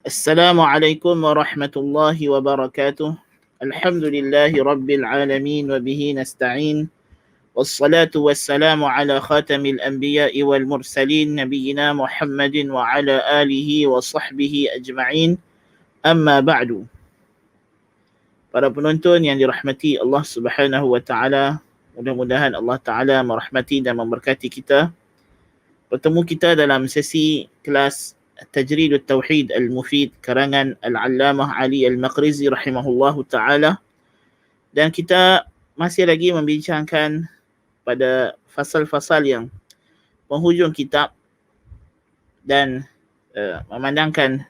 Assalamualaikum warahmatullahi wabarakatuh. Alhamdulillahi rabbil alamin wa bihi nasta'in. Wassalatu wassalamu ala khatamil anbiya'i wal mursalin nabiyyina Muhammadin wa ala alihi wa sahbihi ajma'in. Amma ba'du. Para penonton yang dirahmati Allah Subhanahu wa taala, mudah-mudahan Allah taala merahmati dan memberkati kita. Bertemu kita dalam sesi kelas Tajrid Tauhid Al-Mufid karangan Al-Allamah Ali Al-Maqrizi rahimahullahu taala, dan kita masih lagi membincangkan pada fasal-fasal yang penghujung kitab dan memandangkan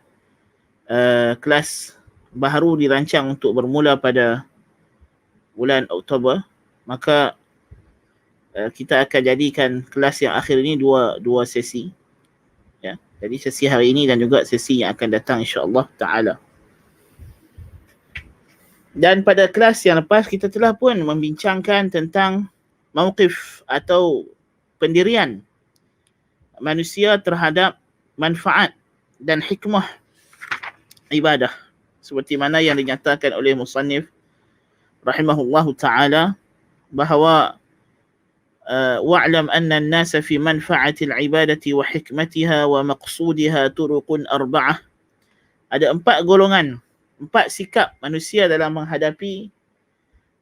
kelas baharu dirancang untuk bermula pada bulan Oktober, maka kita akan jadikan kelas yang akhir ini dua sesi. Ya, jadi sesi hari ini dan juga sesi yang akan datang insya-Allah taala. Dan pada kelas yang lepas kita telah pun membincangkan tentang mauqif atau pendirian manusia terhadap manfaat dan hikmah ibadah, seperti mana yang dinyatakan oleh musannif rahimahullahu taala bahawa wa'lam anna an-nasa fi manfa'ati al-ibadati wa hikmatiha wa maqsudiha turuqun arba'ah. Ada 4 golongan, 4 sikap manusia dalam menghadapi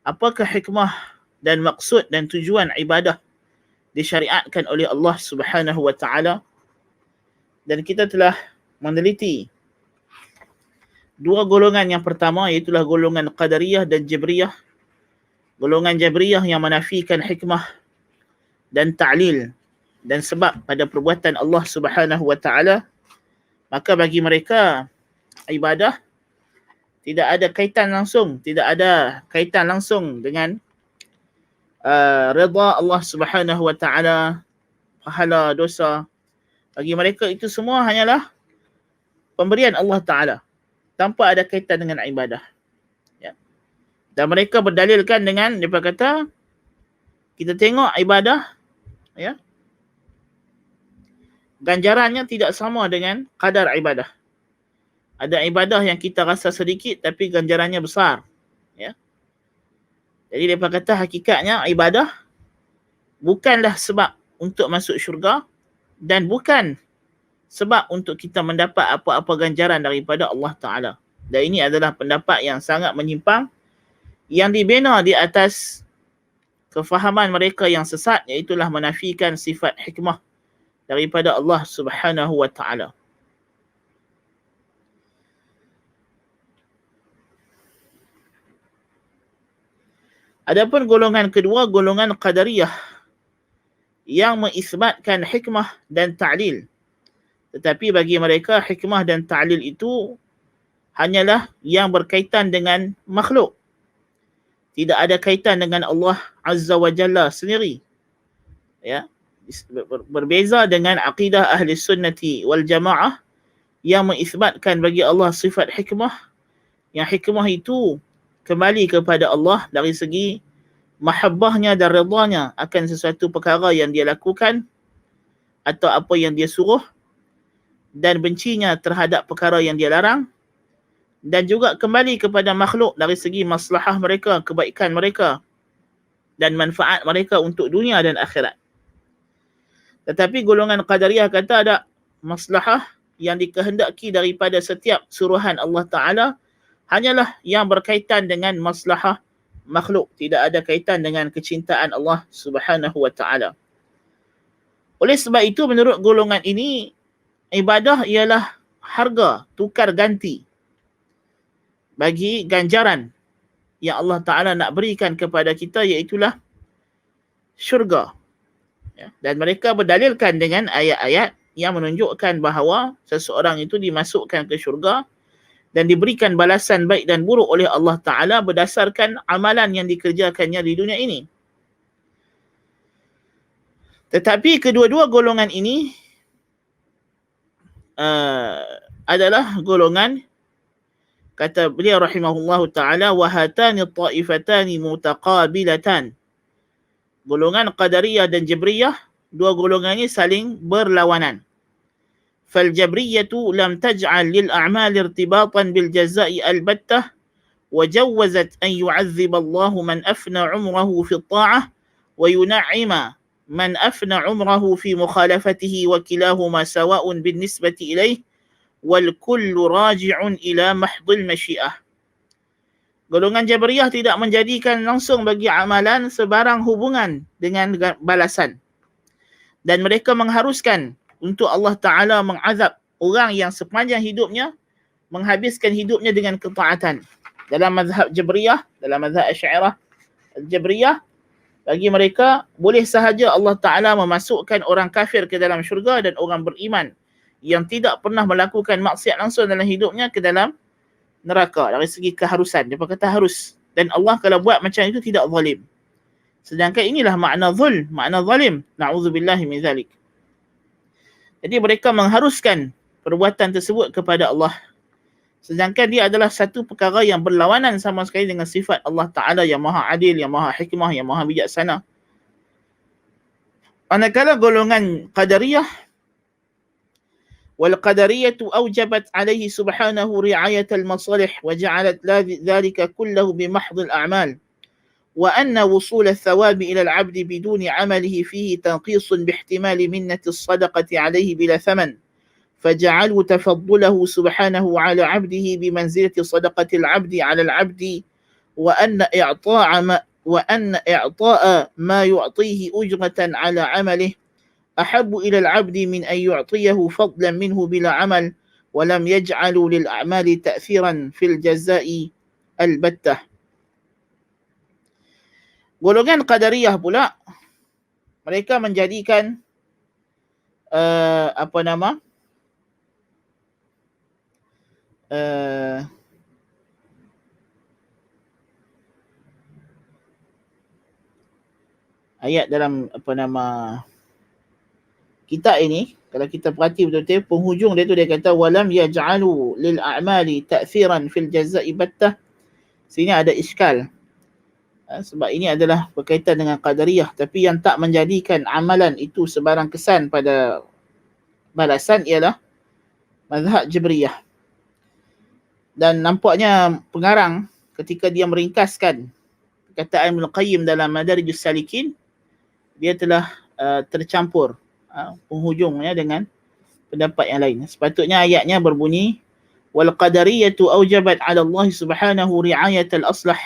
apakah hikmah dan maksud dan tujuan ibadah disyariatkan oleh Allah Subhanahu wa taala. Dan kita telah meneliti 2 golongan. Yang pertama iaitu golongan Qadariyah dan Jabriyah. Golongan Jabriyah yang menafikan hikmah dan ta'lil dan sebab pada perbuatan Allah Subhanahu wa taala, maka bagi mereka ibadah tidak ada kaitan langsung dengan redha Allah Subhanahu wa taala, pahala, dosa. Bagi mereka itu semua hanyalah pemberian Allah taala tanpa ada kaitan dengan ibadah. Ya. Dan mereka berdalilkan dengan mereka kata, kita tengok ibadah, ya, ganjarannya tidak sama dengan kadar ibadah. Ada ibadah yang kita rasa sedikit tapi ganjarannya besar, ya. Jadi mereka kata hakikatnya ibadah bukanlah sebab untuk masuk syurga dan bukan sebab untuk kita mendapat apa-apa ganjaran daripada Allah Ta'ala. Dan ini adalah pendapat yang sangat menyimpang, yang dibina di atas kefahaman mereka yang sesat, iaitulah menafikan sifat hikmah daripada Allah Subhanahu wa taala. Adapun golongan kedua, golongan Qadariyah, yang mengisbatkan hikmah dan ta'lil. Tetapi bagi mereka hikmah dan ta'lil itu hanyalah yang berkaitan dengan makhluk, tidak ada kaitan dengan Allah Azza wa Jalla sendiri. Ya, berbeza dengan akidah ahli sunnati wal jamaah yang mengisbatkan bagi Allah sifat hikmah, yang hikmah itu kembali kepada Allah dari segi mahabbahnya dan redanya akan sesuatu perkara yang dia lakukan atau apa yang dia suruh, dan bencinya terhadap perkara yang dia larang, dan juga kembali kepada makhluk dari segi maslahah mereka, kebaikan mereka dan manfaat mereka untuk dunia dan akhirat. Tetapi golongan Qadariyah kata ada maslahah yang dikehendaki daripada setiap suruhan Allah Ta'ala hanyalah yang berkaitan dengan maslahah makhluk, tidak ada kaitan dengan kecintaan Allah Subhanahu wa Ta'ala. Oleh sebab itu, menurut golongan ini, ibadah ialah harga tukar ganti bagi ganjaran yang Allah Ta'ala nak berikan kepada kita, iaitulah syurga. Ya, dan mereka berdalilkan dengan ayat-ayat yang menunjukkan bahawa seseorang itu dimasukkan ke syurga dan diberikan balasan baik dan buruk oleh Allah Ta'ala berdasarkan amalan yang dikerjakannya di dunia ini. Tetapi kedua-dua golongan ini adalah golongan, kata beliau rahimahullahu ta'ala, wahatani ta'ifatani mutaqabilatan. Golongan Qadariyah dan Jabriyah, dua golongan ini saling berlawanan. فالجبرية لم تجعل للأعمال ارتباطا بالجزاء البتة، وجوزت أن يعذب الله من أفنى عمره في الطاعة وينعم من أفنى عمره في مخالفته، وكلاهما سواء بالنسبة إليه والكل راجع إلى محض المشيئة. Golongan Jabriyah tidak menjadikan langsung bagi amalan sebarang hubungan dengan balasan. Dan mereka mengharuskan untuk Allah Ta'ala mengazab orang yang sepanjang hidupnya menghabiskan hidupnya dengan ketaatan. Dalam mazhab Jabriyah, dalam mazhab Asy'ariyah Jabriyah, bagi mereka boleh sahaja Allah Ta'ala memasukkan orang kafir ke dalam syurga dan orang beriman yang tidak pernah melakukan maksiat langsung dalam hidupnya ke dalam neraka. Dari segi keharusan, dia kata harus. Dan Allah kalau buat macam itu tidak zalim. Sedangkan inilah makna zulm, makna zalim. Na'udzubillahi min zalik. Jadi mereka mengharuskan perbuatan tersebut kepada Allah. Sedangkan dia adalah satu perkara yang berlawanan sama sekali dengan sifat Allah Ta'ala yang maha adil, yang maha hikmah, yang maha bijaksana. Manakala golongan Qadariyah, والقدرية أوجبت عليه سبحانه رعاية المصالح وجعلت ذلك كله بمحض الأعمال، وأن وصول الثواب إلى العبد بدون عمله فيه تنقيص باحتمال منة الصدقة عليه بلا ثمن، فجعلوا تفضله سبحانه على عبده بمنزلة صدقة العبد على العبد، وأن إعطاء ما يعطيه أجرة على عمله أحب إلى العبد من أن يعطيه فضلا منه بلا عمل، ولم يجعلوا للأعمال تأثيرا في الجزاء البتة. Golongan Qadariyah pula, mereka menjadikan ayat dalam kitab ini, kalau kita perhati betul-betul penghujung dia tu dia kata walam yaj'alu lil a'mali ta'thiran fil jazaa'i battah. Sini ada iskal. Sebab ini adalah berkaitan dengan Qadariyah, tapi yang tak menjadikan amalan itu sebarang kesan pada balasan ialah mazhab Jabriyah. Dan nampaknya pengarang ketika dia meringkaskan perkataan Ibn Qayyim dalam Madarijus Salikin, dia telah tercampur penghujungnya dengan pendapat yang lain. Sepatutnya ayatnya berbunyi wal qadariyatu aujabat 'ala Allah subhanahu ri'ayatal aslah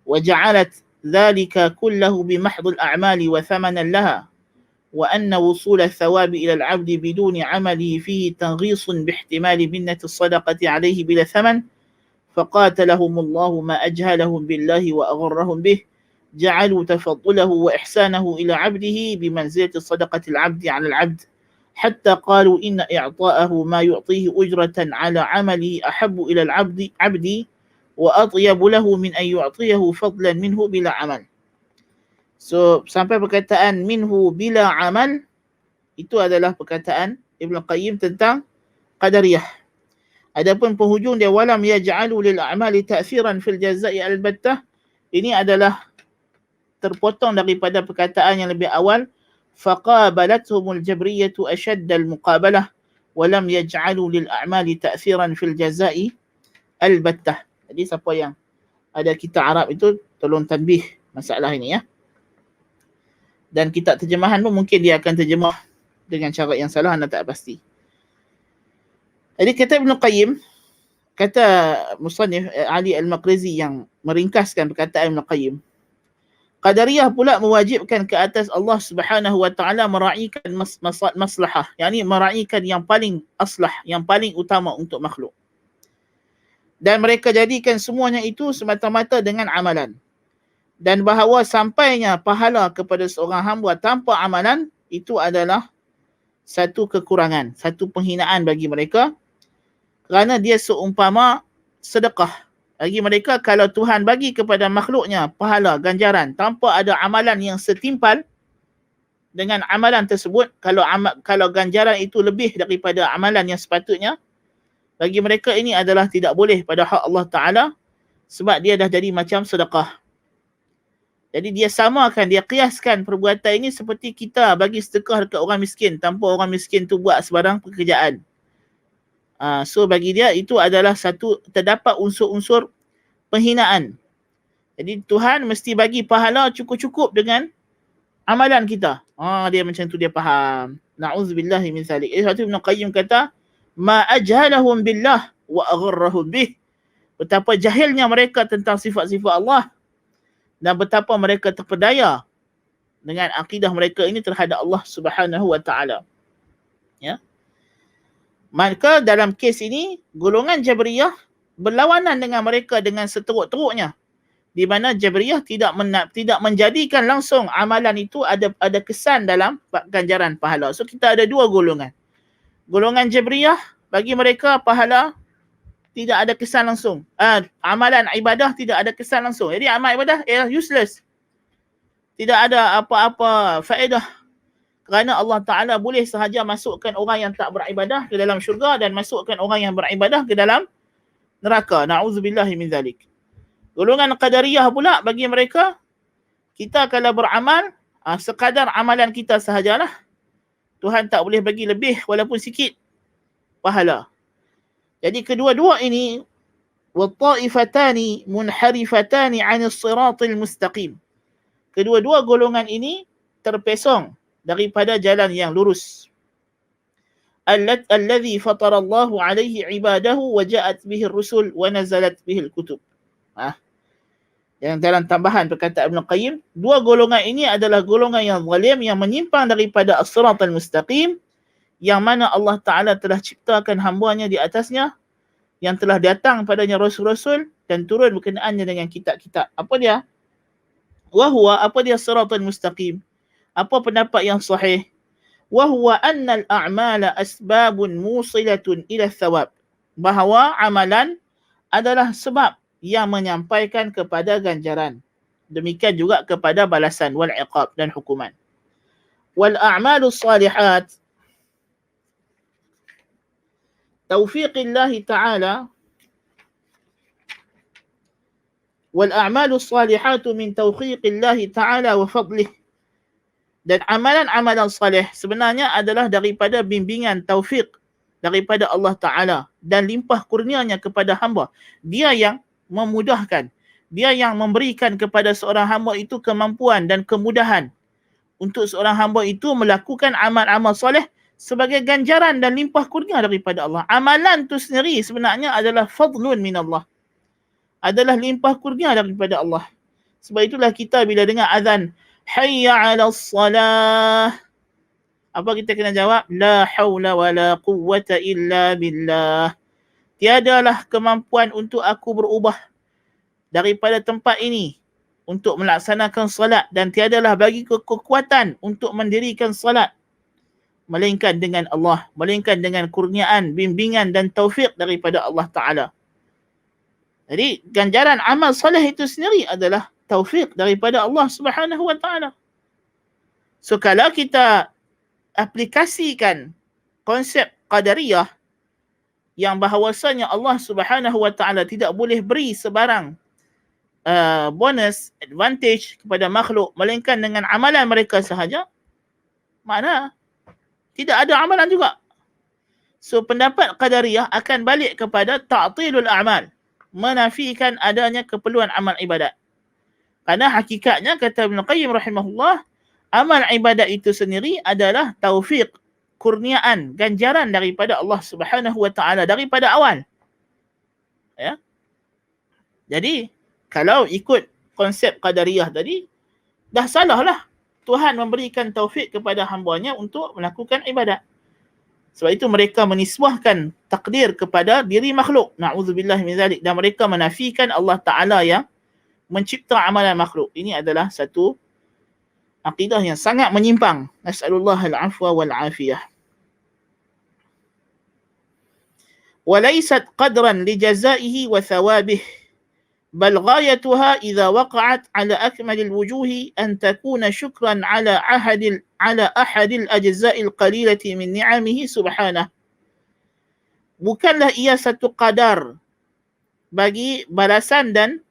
wa ja'alat dhalika kullahu bi mahdhil a'mali wa thamanan laha, wa anna wusul ath-thawabi ila al-'abdi biduni 'amalihi fihi tanghisun bihtimali minnati as-sadaqati 'alayhi bila thaman, faqatalahum Allah ma ajhalahum billahi wa agharrahum bih, جعلوا تفضله وإحسانه إلى عبده بمنزلة صدقة العبد على العبد، حتى قالوا إن إعطاءه ما يعطيه أجرة على عمله أحب إلى العبد وأطيب له من أن يعطيه فضلا منه بلا عمل. So sampai perkataan minhu bila amal, itu adalah perkataan Ibn Qayyim tentang Qadariyah. Adapun penghujung dia walam yaj'alu lil a'mali ta'thiran fil jazaa'i al-battah, ini adalah terpotong daripada perkataan yang lebih awal faqabalathumul jabriyatu ashaddal muqabalah wa lam yaj'alu lil a'mali ta'thiran fil jazaa'i al-battah. Jadi siapa yang ada kitab Arab itu tolong tanbih masalah ini ya. Dan kitab terjemahan pun mungkin dia akan terjemah dengan cara yang salah, anda tak pasti. Jadi kata Ibn Qayyim, kata Musannif Ali Al-Maqrizi yang meringkaskan perkataan Ibn Qayyim, Qadariyah pula mewajibkan ke atas Allah Subhanahu wa taala meraihkan maslahah, yakni meraihkan yang paling aslah, yang paling utama untuk makhluk. Dan mereka jadikan semuanya itu semata-mata dengan amalan. Dan bahawa sampainya pahala kepada seorang hamba tanpa amalan itu adalah satu kekurangan, satu penghinaan bagi mereka, kerana dia seumpama sedekah. Bagi mereka, kalau Tuhan bagi kepada makhluknya pahala, ganjaran, tanpa ada amalan yang setimpal dengan amalan tersebut, kalau ganjaran itu lebih daripada amalan yang sepatutnya, bagi mereka ini adalah tidak boleh pada hak Allah Ta'ala, sebab dia dah jadi macam sedekah. Jadi dia samakan, dia kiaskan perbuatan ini seperti kita bagi sedekah dekat orang miskin tanpa orang miskin tu buat sebarang pekerjaan. So bagi dia itu adalah satu, terdapat unsur-unsur penghinaan. Jadi Tuhan mesti bagi pahala cukup-cukup dengan amalan kita. Dia macam tu dia faham. Na'udzubillahi min zalik. Sebab tu Ibn Qayyim kata, ma ajhalahum billah wa agharrahum bih. Betapa jahilnya mereka tentang sifat-sifat Allah dan betapa mereka terpedaya dengan akidah mereka ini terhadap Allah Subhanahu wa taala. Ya. Maka dalam kes ini golongan Jabriyah berlawanan dengan mereka dengan seteruk-teruknya, di mana Jabriyah tidak menjadikan langsung amalan itu ada kesan dalam ganjaran pahala. So kita ada dua golongan. Golongan Jabriyah, bagi mereka pahala tidak ada kesan langsung. Amalan ibadah tidak ada kesan langsung. Jadi amal ibadah useless. Tidak ada apa-apa faedah. Kerana Allah Ta'ala boleh sahaja masukkan orang yang tak beribadah ke dalam syurga dan masukkan orang yang beribadah ke dalam neraka. Na'udzubillahi min zalik. Golongan Qadariyah pula, bagi mereka, kita kalau beramal, sekadar amalan kita sahajalah. Tuhan tak boleh bagi lebih walaupun sikit pahala. Jadi kedua-dua ini, وَالطَّائِفَتَانِ مُنْحَرِفَتَانِ عَنِ الصِّرَاطِ الْمُسْتَقِيمِ. Kedua-dua golongan ini terpesong daripada jalan yang lurus. الَّذِي فَطَرَ اللَّهُ عَلَيْهِ عِبَادَهُ وَجَاءَتْ بِهِ الرُّسُلُ وَنَزَلَتْ بِهِ الْكُتُبُ. Yang dalam tambahan perkataan Ibn Qayyim, dua golongan ini adalah golongan yang zalim, yang menyimpang daripada as-sirat al-mustaqim, yang mana Allah Ta'ala telah ciptakan hamba-Nya di atasnya, yang telah datang padanya rasul-rasul dan turun berkenaannya dengan kitab-kitab. Apa dia? Wahuwa, apa dia as-sirat al-mustaqim? Apa pendapat yang sahih? Wahuwa anna al-a'mala asbabun musilatun ila thawab. Bahawa amalan adalah sebab yang menyampaikan kepada ganjaran. Demikian juga kepada balasan wal iqab dan hukuman. Wal a'malu salihat taufiqillah ta'ala, wal a'malu salihatu min taufiqillah ta'ala wa fadlih. Dan amalan-amalan salih sebenarnya adalah daripada bimbingan taufik daripada Allah Ta'ala dan limpah kurnianya kepada hamba. Dia yang memudahkan, dia yang memberikan kepada seorang hamba itu kemampuan dan kemudahan untuk seorang hamba itu melakukan amal-amal soleh sebagai ganjaran dan limpah kurnia daripada Allah. Amalan tu sendiri sebenarnya adalah fadlun min Allah, adalah limpah kurnia daripada Allah. Sebab itulah kita bila dengar azan hayya 'alas salah, apa kita kena jawab? La haula wala quwwata illa billah. Tiadalah kemampuan untuk aku berubah daripada tempat ini untuk melaksanakan salat, dan tiadalah bagi kekuatan untuk mendirikan salat melainkan dengan Allah, melainkan dengan kurniaan, bimbingan dan taufik daripada Allah Ta'ala. Jadi ganjaran amal soleh itu sendiri adalah taufik daripada Allah Subhanahu wa Ta'ala. So kalau kita aplikasikan konsep Qadariyah yang bahawasanya Allah Subhanahu wa Ta'ala tidak boleh beri sebarang bonus, advantage kepada makhluk melainkan dengan amalan mereka sahaja, mana tidak ada amalan juga. So pendapat Qadariyah akan balik kepada ta'tilul a'mal, menafikan adanya keperluan amal ibadat. Kerana hakikatnya, kata Ibn Qayyim rahimahullah, amal ibadat itu sendiri adalah taufik, kurniaan, ganjaran daripada Allah Subhanahu wa Ta'ala daripada awal. Ya. Jadi kalau ikut konsep Qadariyah tadi, dah salah lah. Tuhan memberikan taufik kepada hamba-Nya untuk melakukan ibadat. Sebab itu mereka menisbahkan takdir kepada diri makhluk. Na'udzubillah min zalik. Dan mereka menafikan Allah Ta'ala yang mencipta amalan makhluk. Ini adalah satu akidah yang sangat menyimpang. Nas'alullah al-afwa wal-afiyah. Walaysat qadran li jazaihi wa thawabih. بل غايتها إذا وقعت على أكمل الوجوه أن تكون شكرا على أحد الأجزاء القليلة من نعمه سبحانه. Bukanlah ia satu qadar bagi balasan dan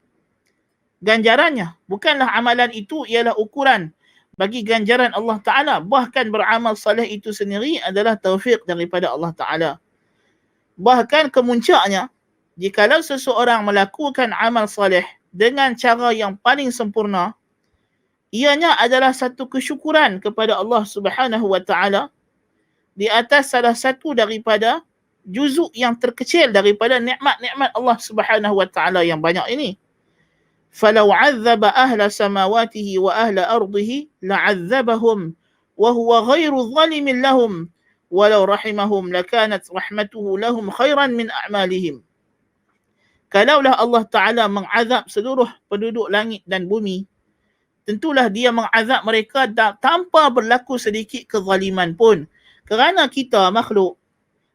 ganjarannya. Bukanlah amalan itu ialah ukuran bagi ganjaran Allah Ta'ala. Bahkan beramal salih itu sendiri adalah taufik daripada Allah Ta'ala. Bahkan kemuncaknya, jikalau seseorang melakukan amal salih dengan cara yang paling sempurna, ianya adalah satu kesyukuran kepada Allah Subhanahu wa Ta'ala di atas salah satu daripada juzuk yang terkecil daripada nikmat-nikmat Allah Subhanahu wa Ta'ala yang banyak ini. فَلَوْ عَذَّبَ أَهْلَ سَمَاوَاتِهِ وَأَهْلَ أَرْضِهِ لَعَذَّبَهُمْ وَهُوَ غَيْرُ ظَالِمٍ لَهُمْ وَلَوْ رَحِمَهُمْ لَكَانَتْ رَحْمَتُهُ لَهُمْ خَيْرًا مِنْ أَعْمَالِهِمْ. Kalaulah Allah Ta'ala mengazab seluruh penduduk langit dan bumi, tentulah dia mengazab mereka tanpa berlaku sedikit kezaliman pun. Kerana kita makhluk,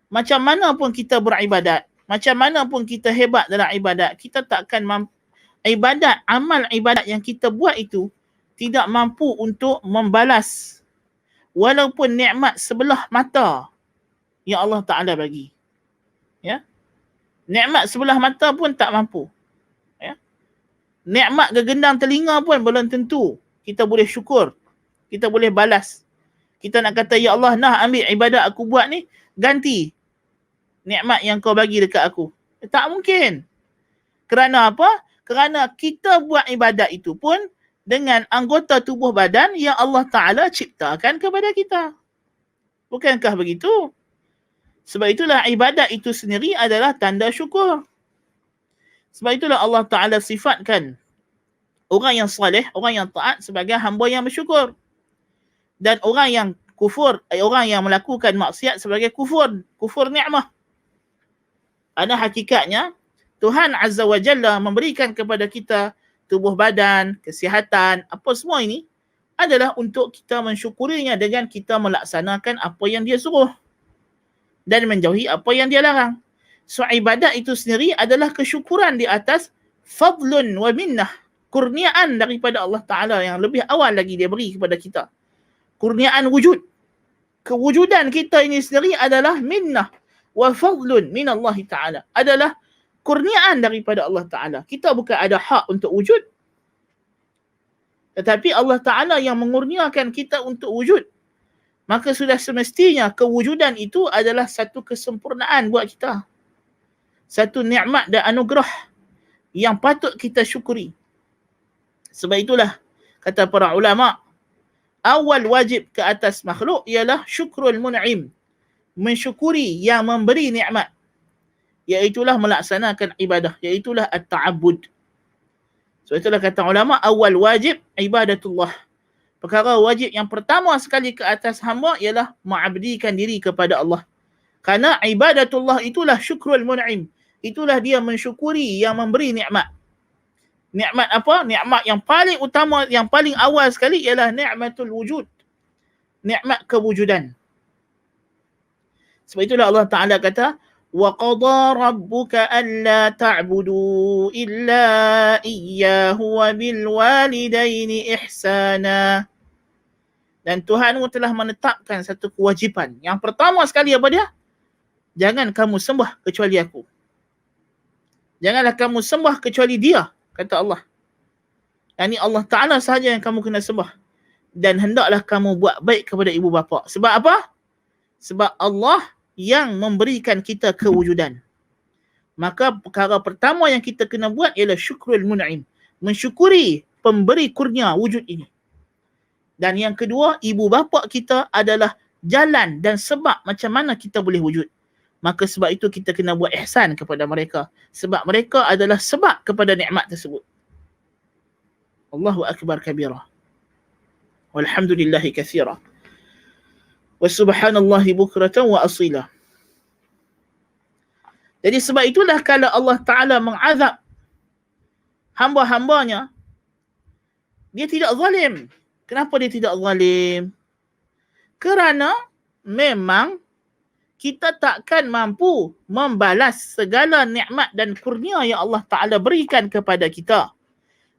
macam mana pun kita beribadat, macam mana pun kita hebat dalam ibadat, kita takkan mampu, amal ibadat yang kita buat itu tidak mampu untuk membalas walaupun nikmat sebelah mata yang Allah Ta'ala bagi. Ya? Nikmat sebelah mata pun tak mampu. Ya? Nikmat gegendang telinga pun belum tentu kita boleh syukur, kita boleh balas. Kita nak kata, ya Allah, nah ambil ibadat aku buat ni, ganti nikmat yang kau bagi dekat aku. Tak mungkin. Kerana apa? Kerana kita buat ibadat itu pun dengan anggota tubuh badan yang Allah Ta'ala ciptakan kepada kita. Bukankah begitu? Sebab itulah ibadat itu sendiri adalah tanda syukur. Sebab itulah Allah Ta'ala sifatkan orang yang salih, orang yang taat sebagai hamba yang bersyukur. Dan orang yang kufur, orang yang melakukan maksiat sebagai kufur ni'mah. Ada hakikatnya, Tuhan Azza wa Jalla memberikan kepada kita tubuh badan, kesihatan, apa semua ini adalah untuk kita mensyukurinya dengan kita melaksanakan apa yang dia suruh dan menjauhi apa yang dia larang. So ibadat itu sendiri adalah kesyukuran di atas fadlun wa minnah, kurniaan daripada Allah Ta'ala yang lebih awal lagi dia beri kepada kita. Kurniaan wujud. Kewujudan kita ini sendiri adalah minnah wa fadlun min Allah Ta'ala. Adalah kurniaan daripada Allah Ta'ala. Kita bukan ada hak untuk wujud. Tetapi Allah Ta'ala yang mengurniakan kita untuk wujud. Maka sudah semestinya kewujudan itu adalah satu kesempurnaan buat kita. Satu nikmat dan anugerah yang patut kita syukuri. Sebab itulah kata para ulama, awal wajib ke atas makhluk ialah syukrul mun'im. Mensyukuri yang memberi nikmat. Iaitulah melaksanakan ibadah. Iaitulah at-ta'abbud. Sebab itulah kata ulama, awal wajib ibadatullah. Perkara wajib yang pertama sekali ke atas hamba ialah mengabdikan diri kepada Allah. Karena ibadatullah itulah syukrul mun'im. Itulah dia mensyukuri yang memberi nikmat. Nikmat apa? Nikmat yang paling utama, yang paling awal sekali ialah nikmatul wujud. Nikmat kewujudan. Sebab itulah Allah Ta'ala kata, وَقَضَى رَبُّكَ أَلَّا تَعْبُدُوا إِلَّا إِيَّاهُ وَبِالْوَالِدَيْنِ إِحْسَانًا. Dan Tuhanmu telah menetapkan satu kewajipan. Yang pertama sekali apa dia? Jangan kamu sembah kecuali aku. Janganlah kamu sembah kecuali dia, kata Allah. Yang ini Allah Ta'ala sahaja yang kamu kena sembah. Dan hendaklah kamu buat baik kepada ibu bapa. Sebab apa? Sebab Allah yang memberikan kita kewujudan. Maka perkara pertama yang kita kena buat ialah syukrul mun'im. Mensyukuri pemberi kurnia wujud ini. Dan yang kedua, ibu bapa kita adalah jalan dan sebab macam mana kita boleh wujud. Maka sebab itu kita kena buat ihsan kepada mereka. Sebab mereka adalah sebab kepada nikmat tersebut. Allahu Akbar kabira. Walhamdulillahi kathira. Wa subhanallahi bukratan wa asila. Jadi sebab itulah kalau Allah Ta'ala mengazab hamba-hambanya, dia tidak zalim. Kenapa dia tidak zalim? Kerana memang kita takkan mampu membalas segala nikmat dan kurnia yang Allah Ta'ala berikan kepada kita.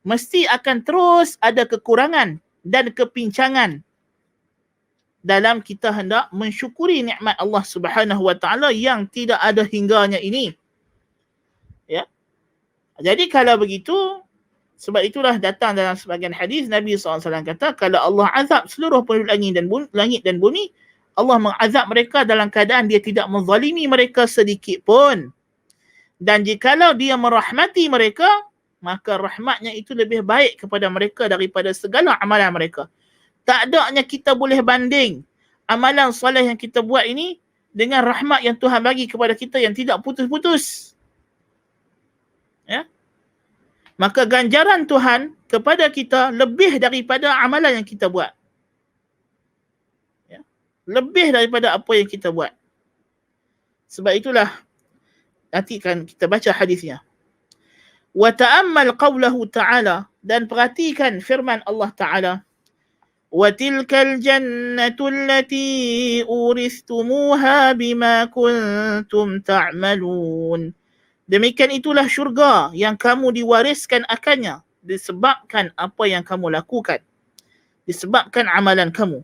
Mesti akan terus ada kekurangan dan kepincangan dalam kita hendak mensyukuri nikmat Allah Subhanahu wa Ta'ala yang tidak ada hingganya ini. Ya. Jadi kalau begitu, Sebab itulah datang dalam sebagian hadis Nabi SAW kata, kalau Allah azab seluruh penduduk langit dan bumi, Allah mengazab mereka dalam keadaan dia tidak menzalimi mereka sedikit pun. Dan jikalau dia merahmati mereka, maka rahmatnya itu lebih baik kepada mereka daripada segala amalan mereka. Tak adanya kita boleh banding amalan soleh yang kita buat ini dengan rahmat yang Tuhan bagi kepada kita yang tidak putus-putus. Ya? Maka ganjaran Tuhan kepada kita lebih daripada amalan yang kita buat. Ya? Lebih daripada apa yang kita buat. Sebab itulah, nanti kan kita baca hadisnya. Wa ta'ammal qawlahu ta'ala, dan perhatikan firman Allah Ta'ala. Wa tilkal jannatu allati uristumuha bima kuntum ta'malun. Demikian itulah syurga yang kamu diwariskan akannya disebabkan apa yang kamu lakukan. Disebabkan amalan kamu.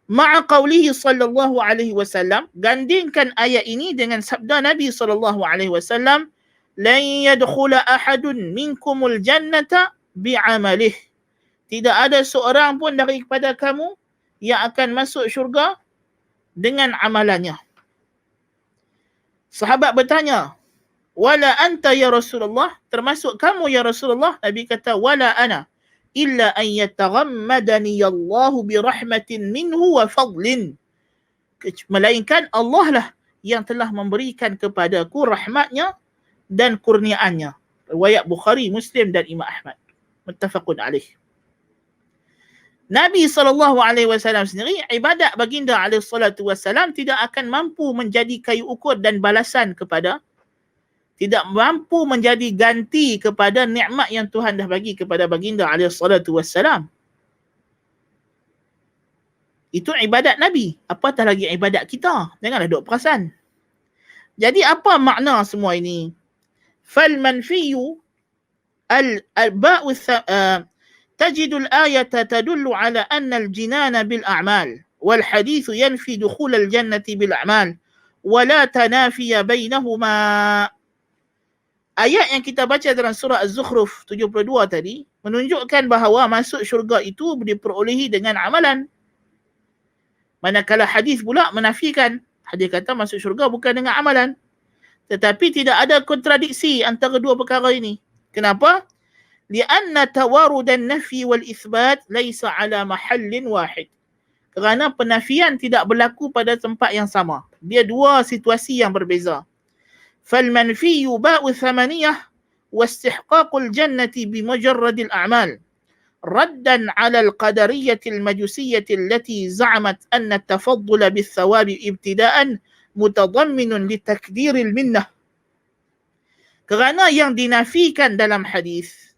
Ma'a qawlihi sallallahu alaihi wasallam, gandingkan ayat ini dengan sabda Nabi sallallahu alaihi wasallam, lan yadkhula ahadun minkumul jannata bi'amalih. Tidak ada seorang pun daripada kamu yang akan masuk syurga dengan amalannya. Sahabat bertanya, wala anta ya Rasulullah, termasuk kamu ya Rasulullah? Nabi kata, wala ana illa an yataghammadani Allahu bi rahmatin minhu wa fadlin. Melainkan Allah lah yang telah memberikan kepadaku rahmatnya dan kurniaannya. Riwayat Bukhari, Muslim dan Imam Ahmad. Muttafaqun alaih. Nabi SAW sendiri, ibadat baginda SAW tidak akan mampu menjadi kayu ukur dan balasan kepada, tidak mampu menjadi ganti kepada nikmat yang Tuhan dah bagi kepada baginda SAW. Itu ibadat Nabi. Apatah lagi ibadat kita. Janganlah duk perasan. Jadi apa makna semua ini? Fal manfiyu al-ba'u تجد الآية تدل على أن الجنان بالأعمال والحديث ينفي دخول الجنة بالأعمال ولا تنافي بينهما. Ayat yang kita baca dalam surah Az-Zukhruf 72 tadi menunjukkan bahawa masuk syurga itu diperolehi dengan amalan. Manakala hadis pula menafikan. Hadis kata masuk syurga bukan dengan amalan. Tetapi tidak ada kontradiksi antara dua perkara ini. Kenapa? لأن توارد النفي والإثبات ليس على محل واحد. Kerana penafian tidak berlaku pada tempat yang sama. Dia dua situasi yang berbeza. فالمنفي باء ثمانية واستحقاق الجنة بمجرد الأعمال ردا على القدرية المجوسية التي زعمت أن التفضل بالثواب ابتداء متضمن لتكدير المنة. Kerana yang dinafikan dalam hadis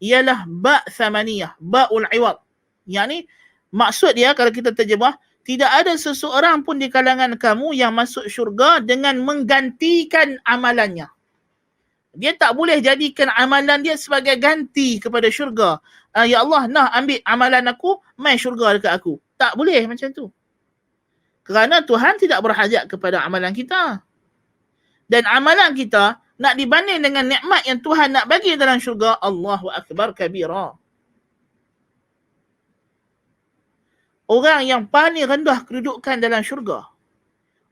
ialah ba' thamaniyah, ba'ul iwad. Yani maksud dia kalau kita terjemah, tidak ada seseorang pun di kalangan kamu yang masuk syurga dengan menggantikan amalannya. Dia tak boleh jadikan amalan dia sebagai ganti kepada syurga. Ya Allah, nah ambil amalan aku, mai syurga dekat aku. Tak boleh macam tu. Kerana Tuhan tidak berhajat kepada amalan kita. Dan amalan kita nak dibanding dengan nikmat yang Tuhan nak bagi dalam syurga, Allahu Akbar kabira. Orang yang paling rendah kedudukan dalam syurga,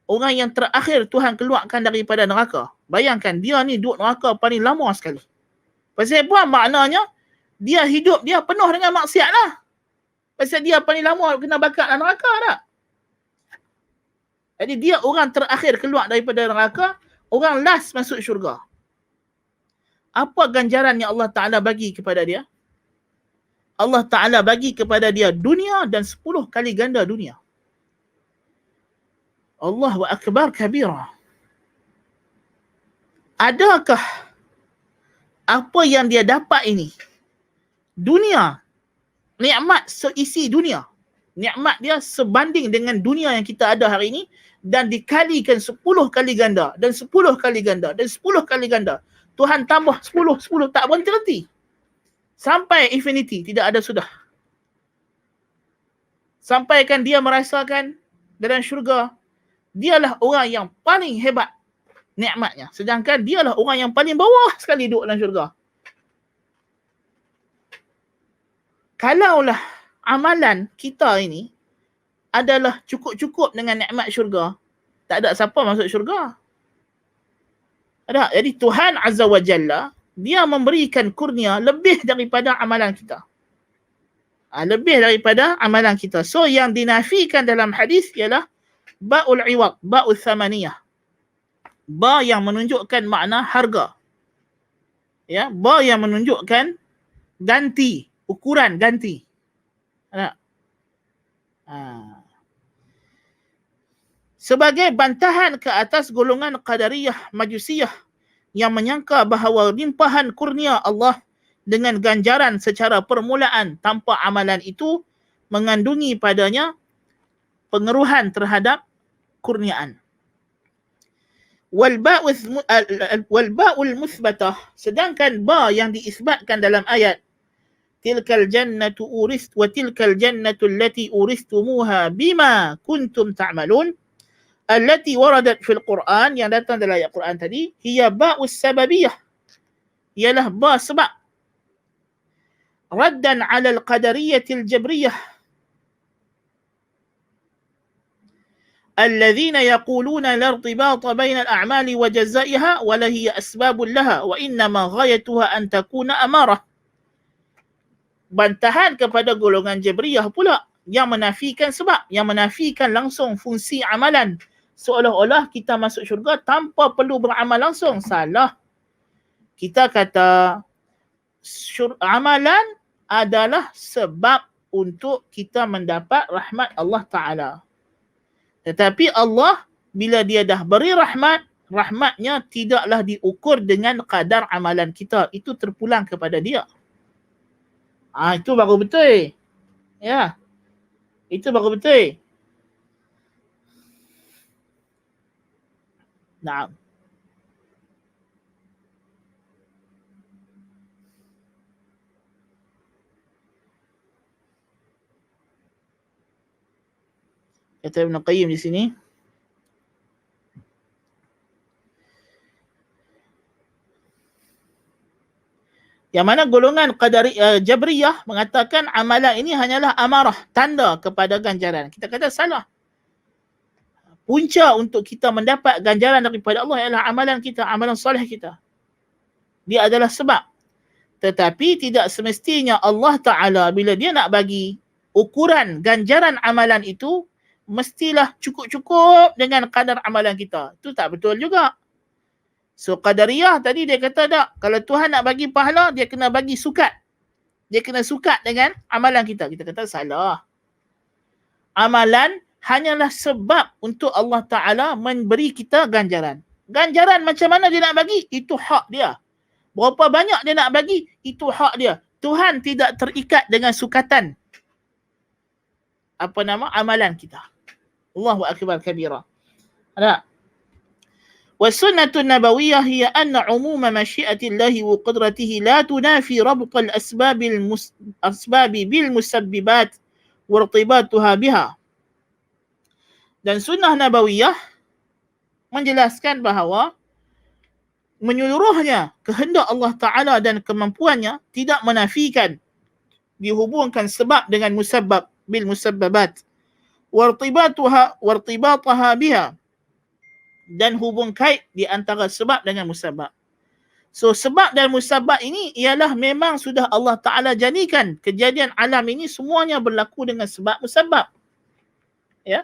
orang yang terakhir Tuhan keluarkan daripada neraka. Bayangkan, dia ni duduk neraka paling lama sekali. Pasal apa? Maknanya, dia hidup dia penuh dengan maksiat lah. Pasal dia paling lama kena bakar dalam neraka tak? Jadi dia orang terakhir keluar daripada neraka, orang last masuk syurga. Apa ganjaran yang Allah Ta'ala bagi kepada dia? Allah Ta'ala bagi kepada dia dunia dan 10 kali ganda dunia. Allahu Akbar kabira. Adakah apa yang dia dapat ini? Dunia. Nikmat seisi dunia. Nikmat dia sebanding dengan dunia yang kita ada hari ini dan dikalikan 10 kali ganda dan 10 kali ganda dan 10 kali ganda. Tuhan tambah 10 tak berhenti. Sampai infinity, tidak ada sudah. Sampaikan dia merasakan dalam syurga, dialah orang yang paling hebat nikmatnya. Sedangkan dialah orang yang paling bawah sekali duduk dalam syurga. kalaulah amalan kita ini adalah cukup-cukup dengan nikmat syurga, tak ada siapa masuk syurga. Ada. Jadi Tuhan Azza wa Jalla, dia memberikan kurnia lebih daripada amalan kita. Lebih daripada amalan kita. So yang dinafikan dalam hadis ialah ba'ul iwad, ba'ul thamaniyah. Ba yang menunjukkan makna harga. Ya, ba yang menunjukkan ganti, ukuran ganti. Ada. Sebagai bantahan ke atas golongan Qadariyah Majusiyah yang menyangka bahawa limpahan kurnia Allah dengan ganjaran secara permulaan tanpa amalan itu mengandungi padanya pengeruhan terhadap kurniaan. Wal ba'ul musbatah, sedangkan ba yang diisbatkan dalam ayat tilkal jannatu urist wa tilkal jannatu allati uristumuha bima kuntum ta'malun allati waradat fil Quran, yang datang dalam ayat Quran tadi, hiya ba'us sababiyah, ialah ba sebab, raddan 'ala al-qadariyatil jabriyah الذين يقولون لا ارتباط بين الأعمال وجزائها ولا هي أسباب لها وإنما غايتها أن تكون أمارة. Bantahan kepada golongan Jabriyah pula yang menafikan sebab, yang menafikan langsung fungsi amalan, seolah-olah kita masuk syurga tanpa perlu beramal langsung. Salah. Kita kata amalan adalah sebab untuk kita mendapat rahmat Allah Ta'ala. Tetapi Allah, bila dia dah beri rahmat, rahmatnya tidaklah diukur dengan kadar amalan kita. Itu terpulang kepada dia. Itu baru betul. Ya. Itu baru betul. Nah. Kata Ibn Qayyim di sini, yang mana golongan Jabriyah mengatakan amalan ini hanyalah amarah, tanda kepada ganjaran. Kita kata salah. Punca untuk kita mendapat ganjaran daripada Allah ialah amalan kita, amalan soleh kita. Dia adalah sebab. Tetapi tidak semestinya Allah Ta'ala bila dia nak bagi ukuran ganjaran amalan itu, mestilah cukup-cukup dengan kadar amalan kita. Itu tak betul juga. So Qadariyah tadi dia kata tak, kalau Tuhan nak bagi pahala, dia kena bagi sukat. Dia kena sukat dengan amalan kita. Kita kata salah. Amalan hanyalah sebab untuk Allah Ta'ala memberi kita ganjaran. Ganjaran macam mana dia nak bagi, itu hak dia. Berapa banyak dia nak bagi, itu hak dia. Tuhan tidak terikat dengan sukatan amalan kita. Allahu akbar kabira. Ada. والسنة النبوية هي أن عموم مشيئة الله وقدرته لا تنافي ربط الأسباب بالمسببات وارتباطها بها. Dan sunnah nabawiyah menjelaskan bahawa menyeluruhnya kehendak Allah Ta'ala dan kemampuannya tidak menafikan dihubungkan sebab dengan musabbab bil musabbabat wartibataha biha, dan hubung kait di antara sebab dengan musabab. So sebab dan musabab ini ialah memang sudah Allah Ta'ala jadikan kejadian alam ini semuanya berlaku dengan sebab musabab. Ya.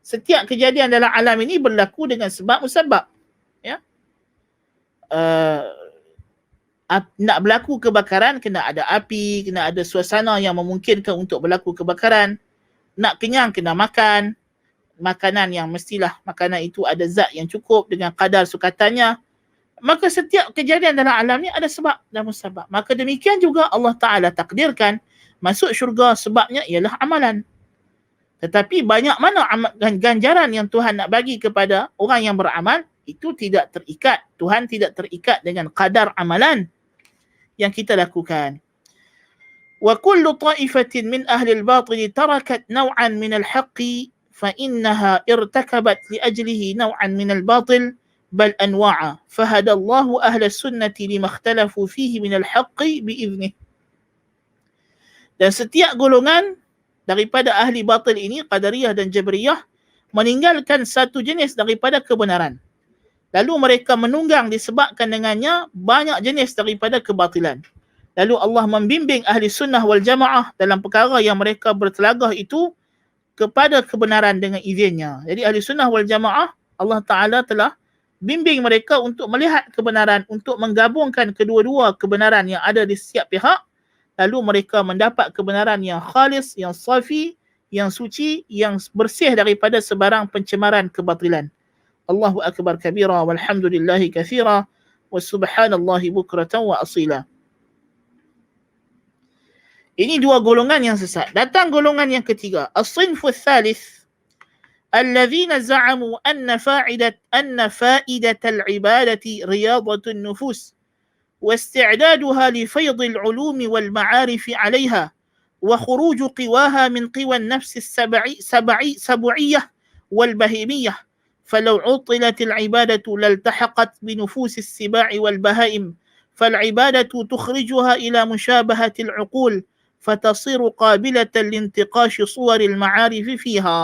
Setiap kejadian dalam alam ini berlaku dengan sebab musabab. Ya. Nak berlaku kebakaran, kena ada api, kena ada suasana yang memungkinkan untuk berlaku kebakaran. Nak kenyang, kena makan. Makanan yang mestilah makanan itu ada zat yang cukup dengan kadar sukatannya. Maka setiap kejadian dalam alam ni ada sebab dan musabab. Maka demikian juga Allah Ta'ala takdirkan masuk syurga sebabnya ialah amalan. Tetapi banyak mana ganjaran yang Tuhan nak bagi kepada orang yang beramal, itu tidak terikat. Tuhan tidak terikat dengan kadar amalan yang kita lakukan. وَكُلُّ طَائِفَةٍ مِنْ أَهْلِ الْبَاطِلِ تَرَكَتْ نَوْعًا مِنَ الْحَقِّ فإنها ارتكبت لأجله نوعا من الباطل بل أنواعا فهدى الله أهل السنة لما اختلفوا فيه من الحق بإذنه. Dan setiap golongan daripada ahli batil ini, Qadariyah dan Jabriyah, meninggalkan satu jenis daripada kebenaran. Lalu mereka menunggang disebabkan dengannya banyak jenis daripada kebatilan. Lalu Allah membimbing ahli sunnah wal jamaah dalam perkara yang mereka bertelagah itu kepada kebenaran dengan izinnya. Jadi ahli sunnah wal jamaah, Allah Ta'ala telah bimbing mereka untuk melihat kebenaran, untuk menggabungkan kedua-dua kebenaran yang ada di setiap pihak. Lalu mereka mendapat kebenaran yang khalis, yang safi, yang suci, yang bersih daripada sebarang pencemaran kebatilan. Allahu akbar kabira walhamdulillahi kathira wa subhanallahi bukratan wa asila. Ini dua golongan yang sesat. Datang golongan yang ketiga, as-sinfu tsalits الذين زعموا أن فائدة العبادة رياضة النفوس واستعدادها لفيض العلوم والمعارف عليها وخروج قواها من قوى النفس السبعية والبهيمية فلو عطلت العبادة لالتحقت بنفوس السباع والبهائم فالعبادة تخرجها إلى مشابهة العقول فتصير قابلة لانتقاش صور المعارف فيها.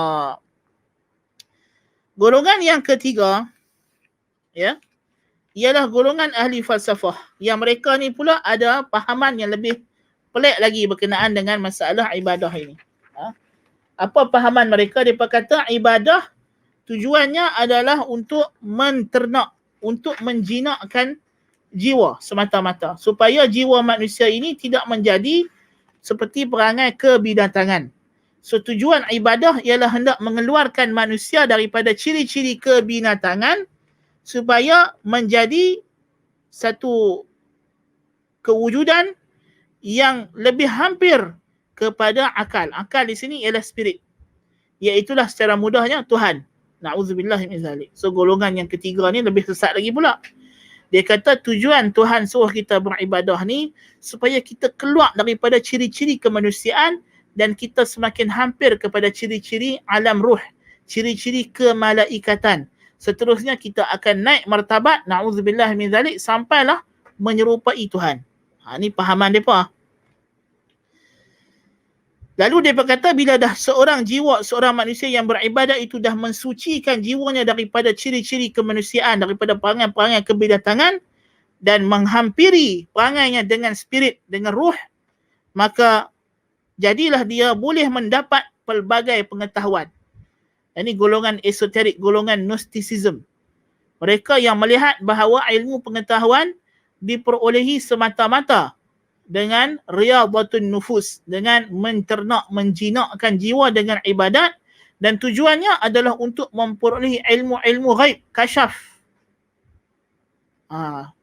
Golongan yang ketiga, ya, ialah golongan ahli falsafah, yang mereka ni pula ada pahaman yang lebih pelik lagi berkenaan dengan masalah ibadah ini. Apa pahaman mereka? Dia kata ibadah tujuannya adalah untuk menternak, untuk menjinakkan jiwa semata-mata, supaya jiwa manusia ini tidak menjadi seperti perangai kebinatangan. So tujuan ibadah ialah hendak mengeluarkan manusia daripada ciri-ciri kebinatangan supaya menjadi satu kewujudan yang lebih hampir kepada akal. Akal di sini ialah spirit. Iaitulah secara mudahnya Tuhan. Na'udzubillah min zalik. So golongan yang ketiga ni lebih sesat lagi pula. Dia kata tujuan Tuhan suruh kita beribadah ni supaya kita keluar daripada ciri-ciri kemanusiaan dan kita semakin hampir kepada ciri-ciri alam ruh, ciri-ciri kemalaikatan. Seterusnya kita akan naik martabat, na'udzubillah min zalik, sampailah menyerupai Tuhan. Ini pahaman mereka. Lalu dia berkata bila dah seorang jiwa, seorang manusia yang beribadat itu dah mensucikan jiwanya daripada ciri-ciri kemanusiaan, daripada perangai-perangai kebinatangan dan menghampiri perangainya dengan spirit, dengan ruh, maka jadilah dia boleh mendapat pelbagai pengetahuan. Ini golongan esoterik, golongan Gnosticism. Mereka yang melihat bahawa ilmu pengetahuan diperolehi semata-mata dengan riyadatun nufus, dengan menternak, menjinakkan jiwa dengan ibadat, dan tujuannya adalah untuk memperolehi ilmu-ilmu ghaib, kasyaf.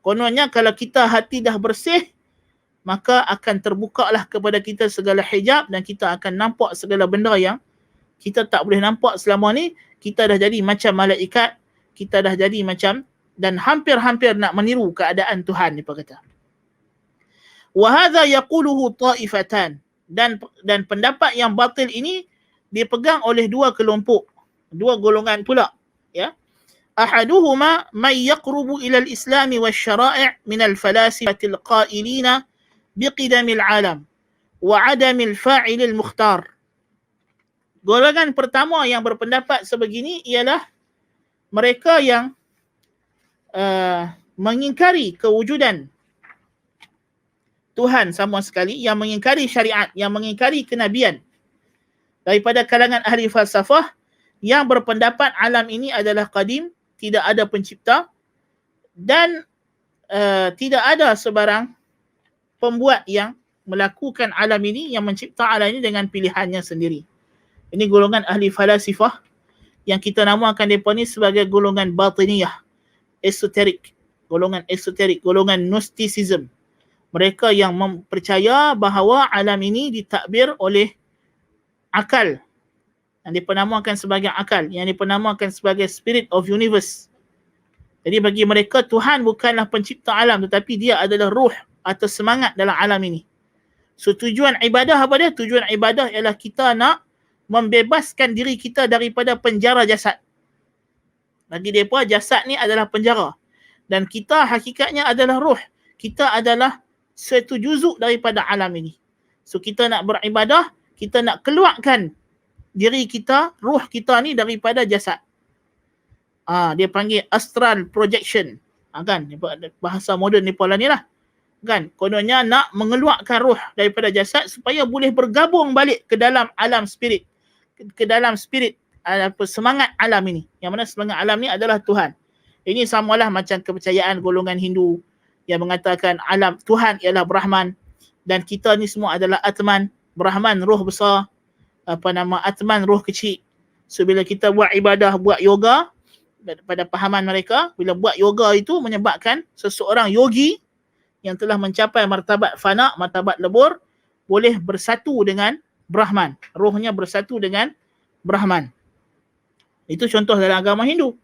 Kononnya kalau kita hati dah bersih, maka akan terbukalah kepada kita segala hijab dan kita akan nampak segala benda yang kita tak boleh nampak selama ni. Kita dah jadi macam malaikat, kita dah jadi macam, dan hampir-hampir nak meniru keadaan Tuhan, dia kata. Wa hadha yaquluhu ta'ifatan, dan pendapat yang batil ini dipegang oleh dua kelompok, dua golongan pula, ya. Ahaduhuma man yaqrubu ila al-islam wasyara'i' min al-falasifati al-qailina biqidamil alam wa adamil fa'ilil mukhtar. Golongan pertama yang berpendapat sebegini ialah mereka yang mengingkari kewujudan Tuhan sama sekali, yang mengingkari syariat, yang mengingkari kenabian, daripada kalangan ahli falsafah yang berpendapat alam ini adalah qadim, tidak ada pencipta dan tidak ada sebarang pembuat yang melakukan alam ini, yang mencipta alam ini dengan pilihannya sendiri. Ini golongan ahli falasifah yang kita namakan mereka ni sebagai golongan batiniyah, esoterik, golongan Gnosticism. Mereka yang mempercaya bahawa alam ini ditakbir oleh akal, yang dipenamakan sebagai akal, yang dipenamakan sebagai spirit of universe. Jadi bagi mereka Tuhan bukanlah pencipta alam, tetapi dia adalah ruh atau semangat dalam alam ini. So tujuan ibadah apa dia? Tujuan ibadah ialah kita nak membebaskan diri kita daripada penjara jasad. Bagi mereka jasad ni adalah penjara, dan kita hakikatnya adalah ruh. Kita adalah satu juzuk daripada alam ini. So kita nak beribadah, kita nak keluarkan diri kita, ruh kita ni daripada jasad. Dia panggil astral projection. Kan? Bahasa moden Nepal ni lah. Kan? Kononnya nak mengeluarkan ruh daripada jasad supaya boleh bergabung balik ke dalam alam spirit. Ke dalam spirit, semangat alam ini. Yang mana semangat alam ni adalah Tuhan. Ini samalah macam kepercayaan golongan Hindu yang mengatakan alam Tuhan ialah Brahman dan kita ni semua adalah Atman. Brahman roh besar, Atman roh kecil. So bila kita buat ibadah, buat yoga, pada pahaman mereka, bila buat yoga itu menyebabkan seseorang yogi yang telah mencapai martabat fana, martabat lebur, boleh bersatu dengan Brahman. Rohnya bersatu dengan Brahman. Itu contoh dalam agama Hindu.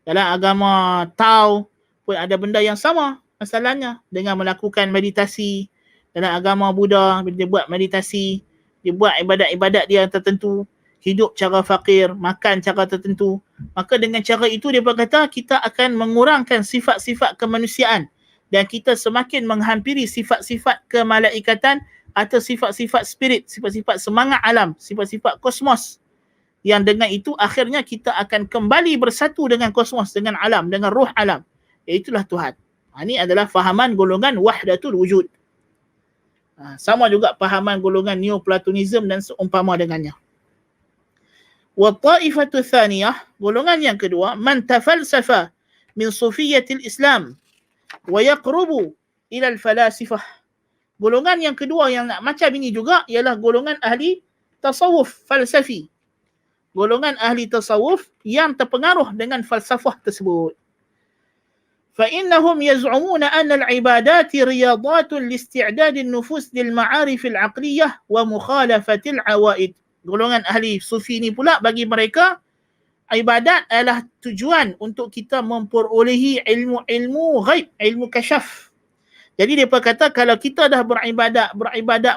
Dalam agama Tao pun ada benda yang sama masalahnya dengan melakukan meditasi. Dalam agama Buddha, bila dia buat meditasi, dia buat ibadat-ibadat dia yang tertentu, hidup cara fakir, makan cara tertentu, maka dengan cara itu dia berkata kita akan mengurangkan sifat-sifat kemanusiaan dan kita semakin menghampiri sifat-sifat kemalaikatan atau sifat-sifat spirit, sifat-sifat semangat alam, sifat-sifat kosmos. Yang dengan itu akhirnya kita akan kembali bersatu dengan kosmos, dengan alam, dengan ruh alam. Iaitulah Tuhan. Ini adalah fahaman golongan wahdatul wujud. Sama juga fahaman golongan Neoplatonism dan seumpama dengannya. Wa ta'ifatu thaniyah, golongan yang kedua, man tafalsafa min sufiyatil Islam wa yaqrubu ila al-falasifah. Golongan yang kedua yang nak macam ini juga ialah golongan ahli tasawuf falsafi. Golongan ahli tasawuf yang terpengaruh dengan falsafah tersebut. فإنهم يزعمون أن العبادات رياضات لاستعداد النفوس للمعارف العقلية ومخالفة العوائد. Golongan ahli sufi ni pula bagi mereka ibadat adalah tujuan untuk kita memperolehi ilmu ghaib, ilmu kasyaf. Jadi dia kata kalau kita dah beribadat,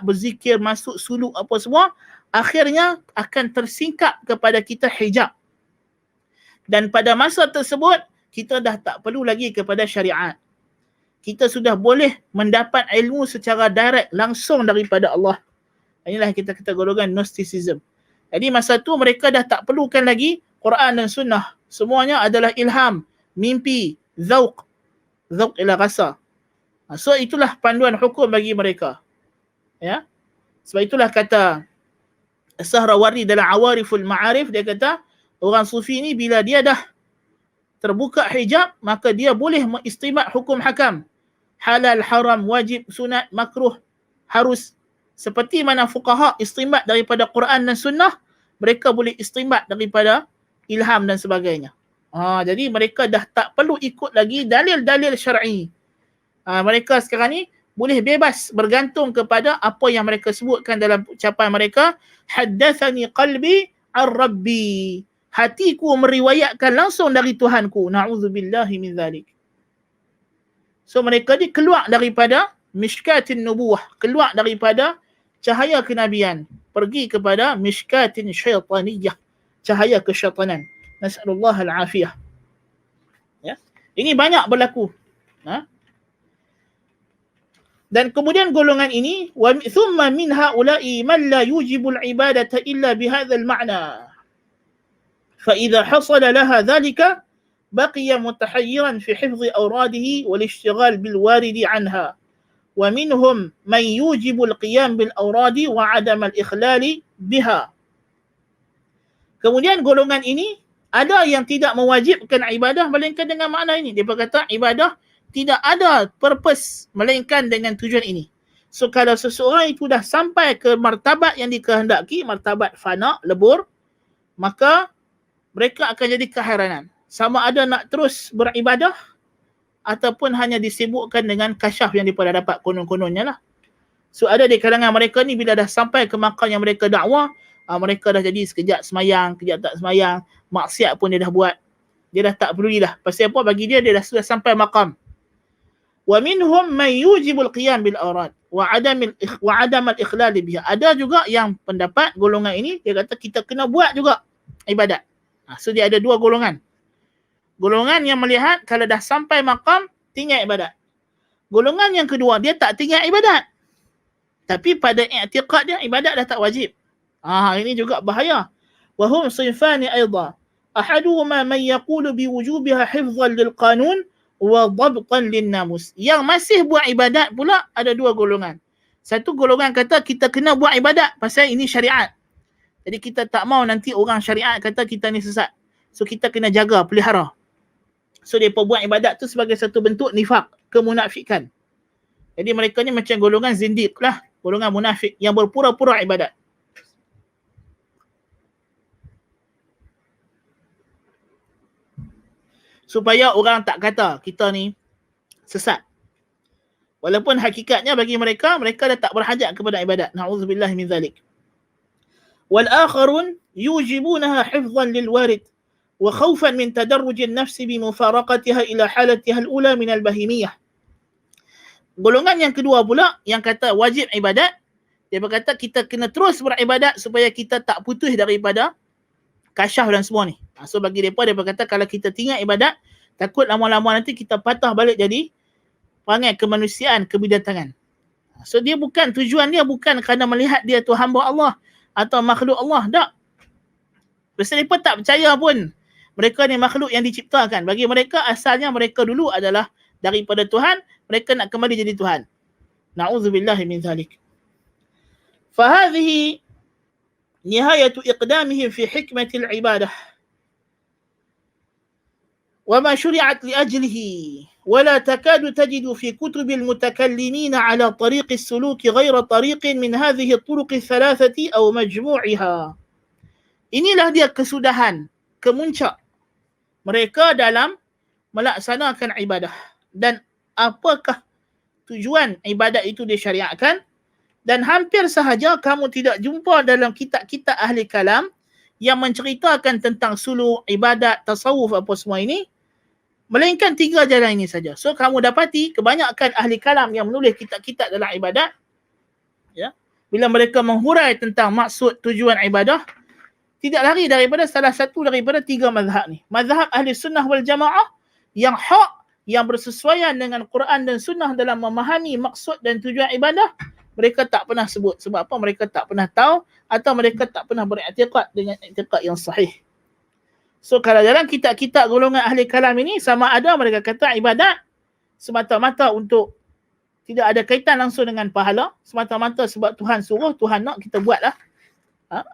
berzikir, masuk suluk apa semua, akhirnya akan tersingkap kepada kita hijab. Dan pada masa tersebut kita dah tak perlu lagi kepada syariat. Kita sudah boleh mendapat ilmu secara direct, langsung daripada Allah. Inilah kita kata golongan Gnosticism. Jadi masa tu mereka dah tak perlukan lagi Quran dan Sunnah. Semuanya adalah ilham, mimpi, zauq. Zauq ialah rasa. So itulah panduan hukum bagi mereka. Ya. Sebab itulah kata Sahrawardi dalam Awariful Ma'arif, dia kata orang sufi ni bila dia dah terbuka hijab, maka dia boleh mengistimbat hukum hakam. Halal, haram, wajib, sunat, makruh, harus. Seperti mana fuqaha istimbat daripada Quran dan Sunnah, mereka boleh istimbat daripada ilham dan sebagainya. Jadi mereka dah tak perlu ikut lagi dalil-dalil syar'i. Mereka sekarang ni boleh bebas bergantung kepada apa yang mereka sebutkan dalam ucapan mereka. Haddathani qalbi ar-rabbi. Hatiku meriwayatkan langsung dari Tuhanku. Na'udzubillahi min zalik. So mereka ni keluar daripada mishkatin nubuwah, keluar daripada cahaya kenabian, pergi kepada mishkatin syaitaniyah, cahaya kesyaitanan. Nas'alullah al-afiyah. Ya. Ini banyak berlaku. Dan kemudian golongan ini, wa thumma min haula'i man la yujibul ibadata illa bihadzal ma'na. فإذا حصل لها ذلك بقي متحيرا في حفظ أوراده والاشتغال بالوارد عنها ومنهم من يوجب القيام بالأوراد وعدم الإخلال بها. Kemudian golongan ini ada yang tidak mewajibkan ibadah melainkan dengan makna ini. Dia berkata ibadah tidak ada purpose melainkan dengan tujuan ini. So kalau seseorang itu dah sampai ke martabat yang dikehendaki, martabat fana, lebur, maka mereka akan jadi keheranan. Sama ada nak terus beribadah ataupun hanya disibukkan dengan kasyaf yang dipada dapat konon-kononnya lah. So ada di kalangan mereka ni bila dah sampai ke makam yang mereka dakwah, mereka dah jadi sekejap semayang, kejap tak semayang, maksiat pun dia dah buat. Dia dah tak peduli dah. Pasal apa? Bagi dia dah sudah sampai makam. Wa minhum man yujibul qiyam bil awrad wa adam al ikhlal biha. Ada juga yang pendapat golongan ini dia kata kita kena buat juga ibadat. So dia ada dua golongan. Golongan yang melihat kalau dah sampai makam tinggal ibadat. Golongan yang kedua dia tak tinggal ibadat. Tapi pada i'tiqad dia ibadat dah tak wajib. Ini juga bahaya. Wa hum sinfani aidan. Ahaduhuma man yaqulu biwujubiha hifdhan lilqanun wa dhabtan linnamus. Yang masih buat ibadat pula ada dua golongan. Satu golongan kata kita kena buat ibadat pasal ini syariat. Jadi kita tak mau nanti orang syariat kata kita ni sesat. So kita kena jaga, pelihara. So mereka buat ibadat tu sebagai satu bentuk nifak, kemunafikan. Jadi mereka ni macam golongan zindiq lah, golongan munafik yang berpura-pura ibadat. Supaya orang tak kata kita ni sesat. Walaupun hakikatnya bagi mereka, mereka dah tak berhajat kepada ibadat. Na'udzubillah min zalik. Wal akharun yujibunaha hifdhan lil warid wa khawfan min tadarruj an-nafs bi mufaraqatiha ila halatiha al-ula min al-bahimiyah. Golongan yang kedua pula yang kata wajib ibadat, dia berkata kita kena terus beribadat supaya kita tak putus daripada kasyaf dan semua ni. So bagi mereka, dia berkata kalau kita tinggal ibadat, takut lama-lama nanti kita patah balik jadi perangai kemanusiaan, kebidatangan. So dia bukan, tujuan dia bukan kerana melihat dia tu hamba Allah atau makhluk Allah, tak. Pasal mereka tak percaya pun mereka ni makhluk yang diciptakan. Bagi mereka, asalnya mereka dulu adalah daripada Tuhan, mereka nak kembali jadi Tuhan. Na'udzubillahi min zalik. Fahadhihi nihayatu iqdamihim fi hikmatil ibadah. وما شرعت لأجله ولا تكاد تجد في كتب المتكلمين على طريق السلوك غير طريق من هذه الطرق الثلاثة أو مجموعها. Inilah dia kesudahan, kemuncak mereka dalam melaksanakan ibadah. Dan apakah tujuan ibadat itu disyariatkan? Dan hampir sahaja kamu tidak jumpa dalam kitab-kitab ahli kalam yang menceritakan tentang suluk, ibadat, tasawuf apa semua ini, melainkan tiga jalan ini saja. So kamu dapati kebanyakan ahli kalam yang menulis kitab-kitab dalam ibadat, ya, bila mereka menghurai tentang maksud tujuan ibadah, tidak lari daripada salah satu daripada tiga mazhab ni. Mazhab ahli sunnah wal jamaah yang hak, yang bersesuaian dengan Quran dan sunnah dalam memahami maksud dan tujuan ibadah, mereka tak pernah sebut. Sebab apa? Mereka tak pernah tahu atau mereka tak pernah beriktikad dengan iktikad yang sahih. So kalau dalam kitab-kitab golongan ahli kalam ini, sama ada mereka kata ibadat semata-mata untuk, tidak ada kaitan langsung dengan pahala, semata-mata sebab Tuhan suruh, Tuhan nak, kita buatlah.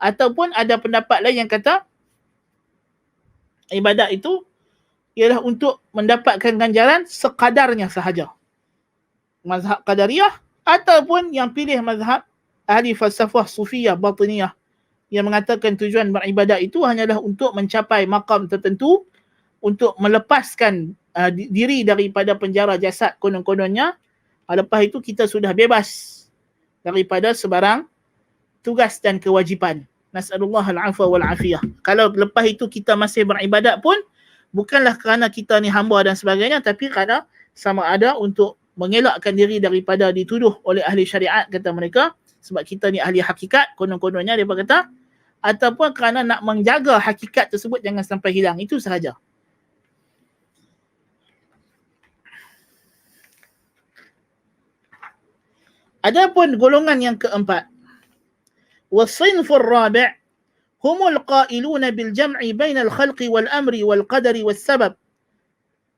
Ataupun ada pendapat lain yang kata ibadat itu ialah untuk mendapatkan ganjaran sekadarnya sahaja. Mazhab Qadariyah ataupun yang pilih mazhab ahli falsafah Sufiyah Batiniyah yang mengatakan tujuan beribadat itu hanyalah untuk mencapai makam tertentu, untuk melepaskan diri daripada penjara jasad konon-kononnya. Lepas itu kita sudah bebas daripada sebarang tugas dan kewajipan. Nas'alullah al-afwa wal-afiyah. Kalau lepas itu kita masih beribadat pun, bukanlah kerana kita ni hamba dan sebagainya, tapi kerana sama ada untuk mengelakkan diri daripada dituduh oleh ahli syariat, kata mereka, sebab kita ni ahli hakikat, konon-kononnya dia berkata, ataupun kerana nak menjaga hakikat tersebut jangan sampai hilang. Itu sahaja. Adapun golongan yang keempat, والصنف الرابع هم القائلون بالجمع بين الخلق والأمر والقدر والسبب.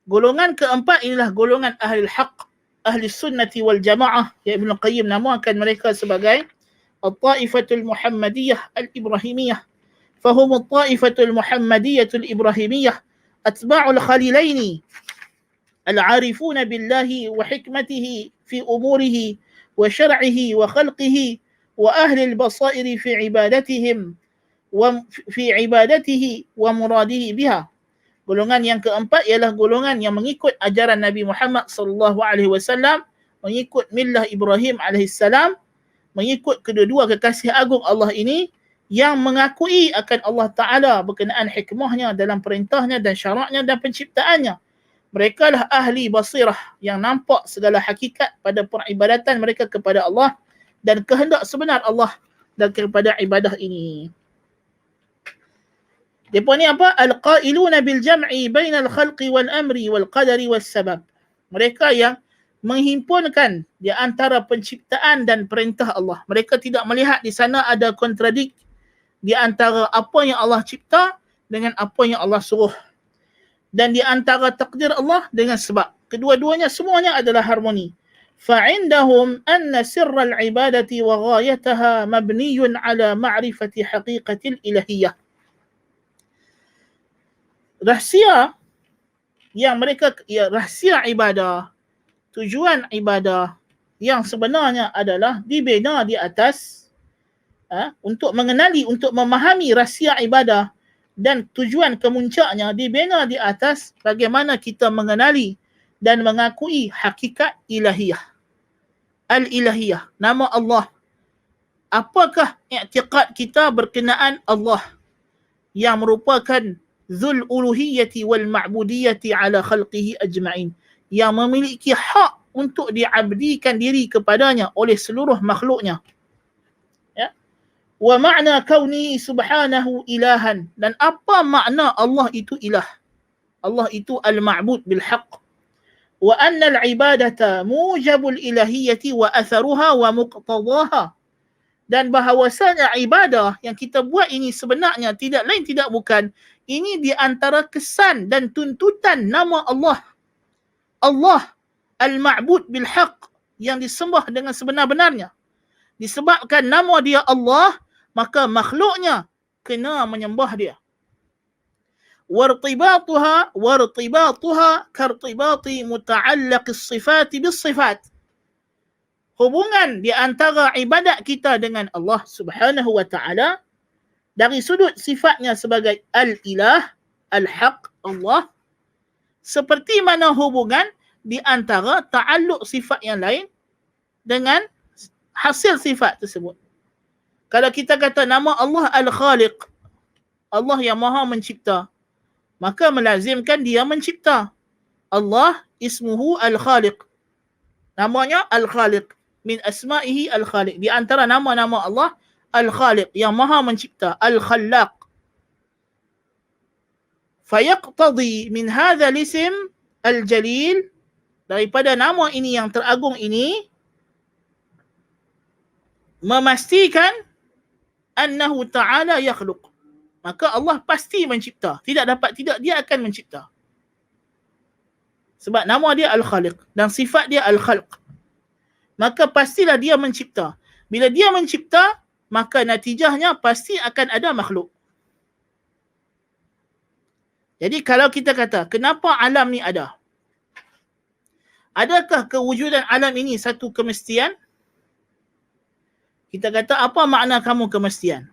Golongan keempat inilah golongan ahli haq, ahli sunnati wal jamaah, yang Ibn Qayyim namakan mereka sebagai الطائفة المحمدية الإبراهيمية. فهم الطائفة المحمدية الإبراهيمية أتباع الخليلين العارفون بالله وحكمته في أموره وشرعه وخلقه وأهل البصائر في عبادته ومراده بها. Golongan yang keempat ialah golongan yang mengikut ajaran Nabi Muhammad sallallahu alaihi wasallam, mengikut millah Ibrahim alaihi salam, mengikut kedua-dua kekasih agung Allah ini, yang mengakui akan Allah Ta'ala berkenaan hikmahnya dalam perintahnya dan syaraknya dan penciptaannya. Mereka lah ahli basirah yang nampak segala hakikat pada peribadatan mereka kepada Allah dan kehendak sebenar Allah dan kepada ibadah ini. Depa ni apa? Al-qailuna bil jam'i bainal khalqi wal amri wal qadari was sabab. Mereka yang menghimpunkan di antara penciptaan dan perintah Allah. Mereka tidak melihat di sana ada kontradik di antara apa yang Allah cipta dengan apa yang Allah suruh. Dan di antara takdir Allah dengan sebab. Kedua-duanya semuanya adalah harmoni. فَعِنْدَهُمْ أَنَّ سِرَّ الْعِبَادَةِ وَغَايَتَهَا مَبْنِيٌّ عَلَى مَعْرِفَةِ حَقِيقَةِ الْإِلَهِيَّةِ. Rahsia yang mereka, rahsia ibadah, tujuan ibadah yang sebenarnya adalah dibina di atas untuk mengenali, untuk memahami rahsia ibadah dan tujuan kemuncaknya dibina di atas bagaimana kita mengenali dan mengakui hakikat ilahiyah. Al-ilahiyah, nama Allah. Apakah i'tiqad kita berkenaan Allah yang merupakan Dzul uluhiyyati wal ma'budiyyati ala khalqihi ajma'in, yang memiliki hak untuk diabdikan diri kepadanya oleh seluruh makhluknya. Ya. Wa ma'na kauni subhanahu ilahan, dan apa makna Allah itu ilah? Allah itu al-ma'bud bil haqq. Wa anna al-ibadata mujabul ilahiyyati wa atharuha wa muqtadaha. Dan bahawasanya ibadah yang kita buat ini sebenarnya tidak lain tidak bukan, ini di antara kesan dan tuntutan nama Allah. Allah al-ma'bud bil haqq, yang disembah dengan sebenar-benarnya. Disebabkan nama dia Allah, maka makhluknya kena menyembah dia. Wartibatuha kartibati muta'allaq as-sifat bis-sifat. Hubungan di antara ibadat kita dengan Allah Subhanahu wa taala dari sudut sifatnya sebagai al-ilah, al-haq, Allah, seperti mana hubungan di antara ta'alluq sifat yang lain dengan hasil sifat tersebut. Kalau kita kata nama Allah Al-Khaliq, Allah yang maha mencipta, maka melazimkan dia mencipta. Allah ismuhu Al-Khaliq, namanya Al-Khaliq. Min asma'ihi Al-Khaliq, di antara nama-nama Allah Al-Khaliq, yang maha mencipta, Al-Khallaq. Fayaqtadi min hadha al-ism al-jalil, daripada nama ini yang teragung ini, memastikan annahu ta'ala yakhluq, maka Allah pasti mencipta. Tidak dapat tidak, dia akan mencipta. Sebab nama dia Al-Khaliq dan sifat dia Al-Khalq. Maka pastilah dia mencipta. Bila dia mencipta, maka natijahnya pasti akan ada makhluk. Jadi kalau kita kata, kenapa alam ni ada? Adakah kewujudan alam ini satu kemestian? Kita kata, apa makna kamu kemestian?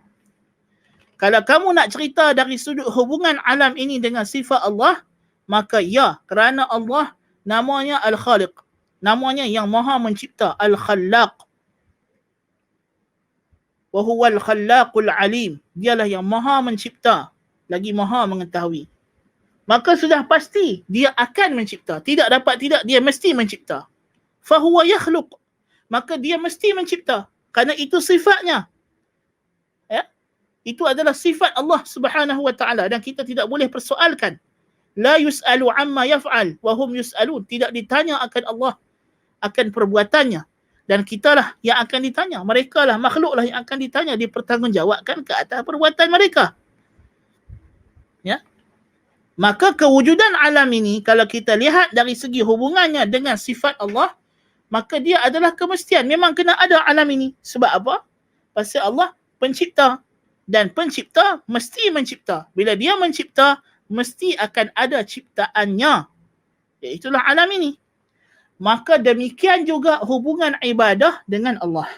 Kalau kamu nak cerita dari sudut hubungan alam ini dengan sifat Allah, maka ya, kerana Allah namanya Al-Khaliq. Namanya yang maha mencipta, Al-Khallaq. Wa huwa al-Khallaqul alim. Dialah yang maha mencipta, lagi maha mengetahui. Maka sudah pasti dia akan mencipta. Tidak dapat tidak, dia mesti mencipta. Fa huwa yakhluq. Maka dia mesti mencipta. Kerana itu sifatnya. Ya? Itu adalah sifat Allah Subhanahu wa taala dan kita tidak boleh persoalkan. La yus'alu amma yaf'al wa hum yus'alun. Tidak ditanya akan Allah, akan perbuatannya, dan kitalah yang akan ditanya. Mereka lah, makhluklah yang akan ditanya, dipertanggungjawabkan ke atas perbuatan mereka. Ya. Maka kewujudan alam ini, kalau kita lihat dari segi hubungannya dengan sifat Allah, maka dia adalah kemestian. Memang kena ada alam ini. Sebab apa? Pasal Allah pencipta, dan pencipta mesti mencipta. Bila dia mencipta, mesti akan ada ciptaannya. Iaitulah alam ini. Maka demikian juga hubungan ibadah dengan Allah.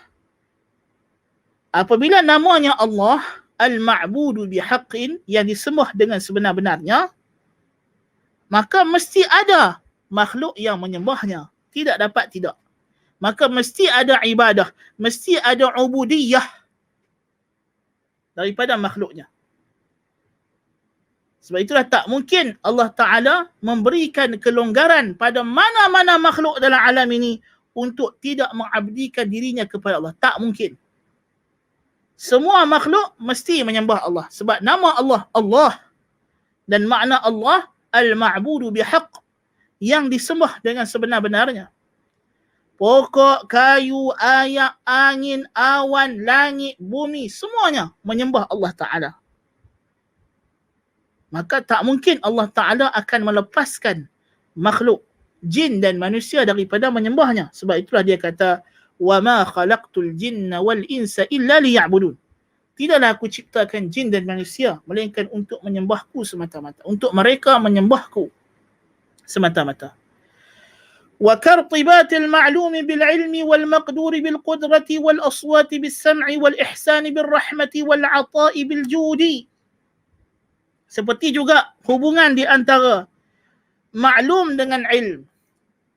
Apabila namanya Allah Al-Ma'budu bihaqqin, yang disembah dengan sebenar-benarnya, maka mesti ada makhluk yang menyembahnya. Tidak dapat tidak. Maka mesti ada ibadah, mesti ada ubudiyah daripada makhluknya. Sebab itulah tak mungkin Allah Ta'ala memberikan kelonggaran pada mana-mana makhluk dalam alam ini untuk tidak mengabdikan dirinya kepada Allah. Tak mungkin. Semua makhluk mesti menyembah Allah. Sebab nama Allah, Allah. Dan makna Allah, Al-Ma'budu bihaq, yang disembah dengan sebenar-benarnya. Pokok, kayu, air, angin, awan, langit, bumi, semuanya menyembah Allah Ta'ala. Maka tak mungkin Allah Ta'ala akan melepaskan makhluk jin dan manusia daripada menyembahnya. Sebab itulah dia kata, وَمَا خَلَقْتُ الْجِنَّ وَالْإِنسَ إِلَّا لِيَعْبُدُونَ. Tidaklah aku ciptakan jin dan manusia melainkan untuk menyembahku semata-mata. Untuk mereka menyembahku semata-mata. وَكَارْطِبَاتِ الْمَعْلُومِ بِالْعِلْمِ وَالْمَقْدُورِ بِالْقُدْرَةِ وَالْأَصْوَاتِ بِالسَّمْعِ وَالْإِحْسَانِ بِالرَّحْمَةِ وَالْعَطَاءِ بِالْجُودِ. Seperti juga hubungan di antara maklum dengan ilm.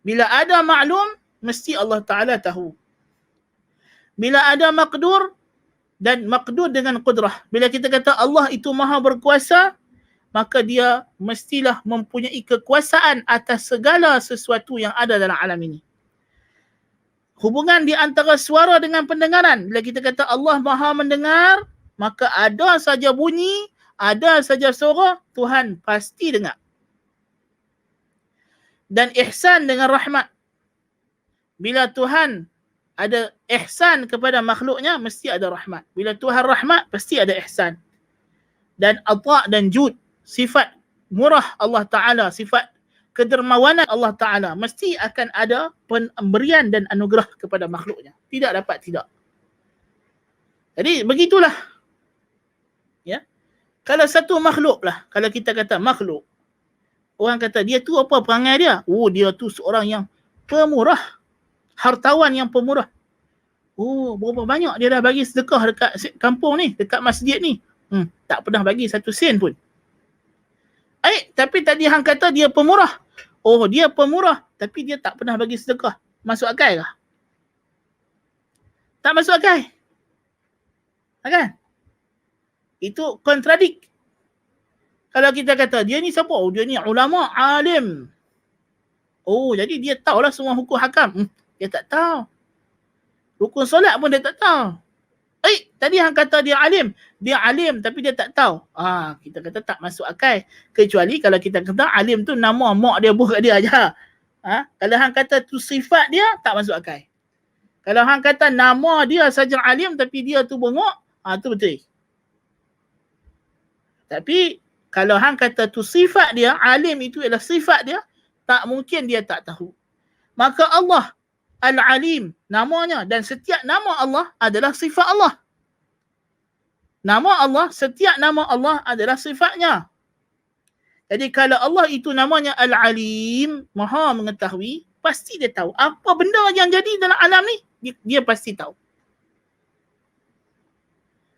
Bila ada maklum, mesti Allah Ta'ala tahu. Bila ada maqdur, dan maqdur dengan qudrah. Bila kita kata Allah itu maha berkuasa, maka dia mestilah mempunyai kekuasaan atas segala sesuatu yang ada dalam alam ini. Hubungan di antara suara dengan pendengaran. Bila kita kata Allah maha mendengar, maka ada saja bunyi, ada saja suara, Tuhan pasti dengar. Dan ihsan dengan rahmat. Bila Tuhan ada ihsan kepada makhluknya, mesti ada rahmat. Bila Tuhan rahmat, pasti ada ihsan. Dan ata' dan jud, sifat murah Allah Ta'ala, sifat kedermawanan Allah Ta'ala, mesti akan ada pemberian dan anugerah kepada makhluknya. Tidak dapat tidak. Jadi begitulah. Ya. Kalau satu makhluk lah, kalau kita kata makhluk, orang kata dia tu apa perangai dia? Oh, dia tu seorang yang pemurah. Hartawan yang pemurah. Oh, berapa banyak dia dah bagi sedekah dekat kampung ni, dekat masjid ni. Tak pernah bagi 1 sen pun. Tapi tadi hang kata dia pemurah. Oh, dia pemurah, tapi dia tak pernah bagi sedekah. Masuk akal kah? Tak masuk akal. Kan? Itu kontradik. Kalau kita kata dia ni siapa? Oh, dia ni ulama, alim. Oh, jadi dia tahulah semua hukum hakam. Dia tak tahu. Rukun solat pun dia tak tahu. Tadi hang kata dia alim. Dia alim tapi dia tak tahu. Kita kata tak masuk akal. Kecuali kalau kita kata alim tu nama mak dia buat dia aja. Kalau hang kata tu sifat dia, tak masuk akal. Kalau hang kata nama dia saja alim tapi dia tu bengok, tu betul. Tapi kalau hang kata tu sifat dia, alim itu ialah sifat dia, tak mungkin dia tak tahu. Maka Allah Al-Alim namanya, dan setiap nama Allah adalah sifat Allah. Nama Allah, setiap nama Allah adalah sifatnya. Jadi kalau Allah itu namanya Al-Alim, maha mengetahui, pasti dia tahu. Apa benda yang jadi dalam alam ni, dia pasti tahu.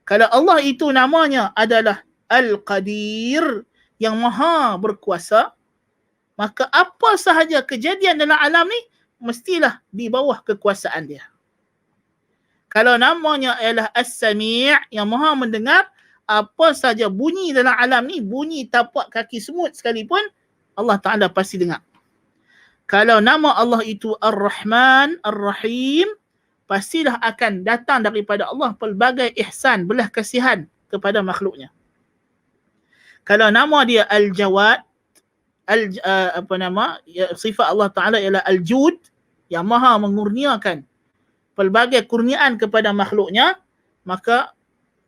Kalau Allah itu namanya adalah Al-Qadir, yang maha berkuasa, maka apa sahaja kejadian dalam alam ni, mestilah di bawah kekuasaan dia. Kalau namanya ialah As-Sami' yang maha mendengar, apa saja bunyi dalam alam ni, bunyi tapak kaki semut sekalipun, Allah Ta'ala pasti dengar. Kalau nama Allah itu Ar-Rahman, Ar-Rahim, pastilah akan datang daripada Allah pelbagai ihsan, belas kasihan kepada makhluknya. Kalau nama dia Al-Jawad, sifat Allah Ta'ala ialah Al-Jud, yang maha mengurniakan pelbagai kurniaan kepada makhluknya, maka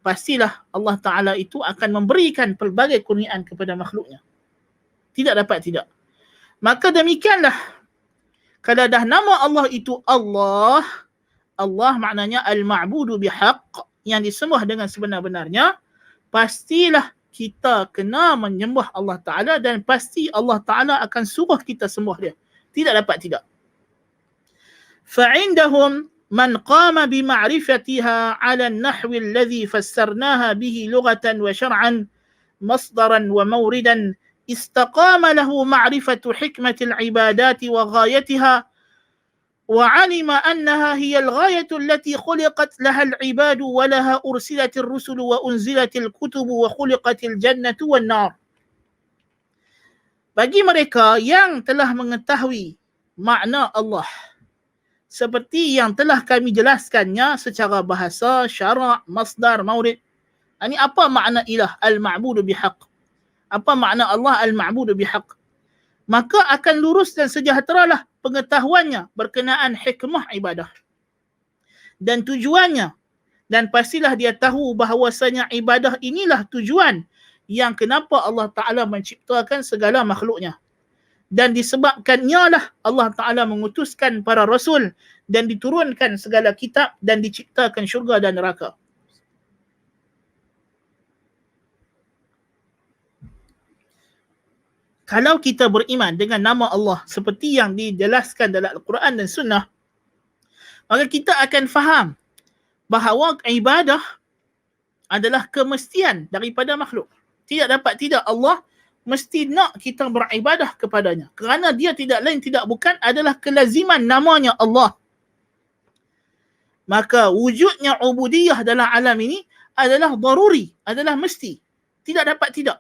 pastilah Allah Ta'ala itu akan memberikan pelbagai kurniaan kepada makhluknya. Tidak dapat tidak. Maka demikianlah, kalau dah nama Allah itu Allah, Allah maknanya Al-Ma'budu bihaq, yang disembah dengan sebenar-benarnya, pastilah kita kena menyembah Allah Ta'ala, dan pasti Allah Ta'ala akan suruh kita sembah dia. Tidak dapat tidak. فَعِنْدَهُمْ مَنْ قَامَ بِمَعْرِفَتِهَا عَلَى النَّحْوِ الَّذِي فَسَّرْنَاهَا بِهِ لُغَةً وَشَرْعًا مَصْدَرًا وَمَوْرِدًا اسْتَقَامَ لَهُ مَعْرِفَةُ حِكْمَةِ الْعِبَادَاتِ وَغَايَتِهَا وَعَلِمَ أَنَّهَا هِيَ الْغَايَةُ الَّتِي خُلِقَتْ لَهَا الْعِبَادُ وَلَهَا أُرْسِلَتِ الرُّسُلُ وَأُنْزِلَتِ الْكُتُبُ وَخُلِقَتِ الْجَنَّةُ وَالنَّارُ. Bagi mereka yang telah mengetahui makna Allah, seperti yang telah kami jelaskannya secara bahasa, syarak, masdar, maurid. Ini apa makna ilah al-ma'budu bihaq? Apa makna Allah al-ma'budu bihaq? Maka akan lurus dan sejahteralah pengetahuannya berkenaan hikmah ibadah dan tujuannya, dan pastilah dia tahu bahawasanya ibadah inilah tujuan yang kenapa Allah Ta'ala menciptakan segala makhluknya. Dan disebabkannya lah Allah Ta'ala mengutuskan para rasul dan diturunkan segala kitab dan diciptakan syurga dan neraka. Kalau kita beriman dengan nama Allah seperti yang dijelaskan dalam Al-Quran dan Sunnah, maka kita akan faham bahawa ibadah adalah kemestian daripada makhluk. Tidak dapat tidak, Allah mesti nak kita beribadah kepadanya. Kerana dia tidak lain tidak bukan adalah kelaziman namanya Allah. Maka wujudnya ubudiyah dalam alam ini adalah daruri, adalah mesti. Tidak dapat tidak.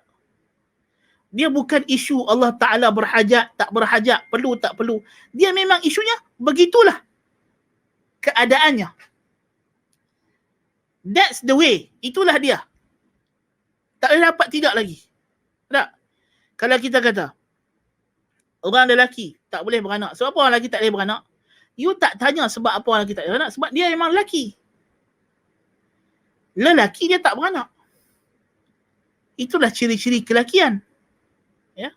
Dia bukan isu Allah Ta'ala berhajat, tak berhajat, perlu, tak perlu. Dia memang isunya begitulah keadaannya. That's the way. Itulah dia. Tak boleh dapat tidak lagi. Tak? Kalau kita kata, orang lelaki tak boleh beranak. Sebab apa orang lelaki tak boleh beranak? You tak tanya sebab apa orang lelaki tak boleh beranak. Sebab dia memang lelaki. Lelaki dia tak beranak. Itulah ciri-ciri kelakian. Ya?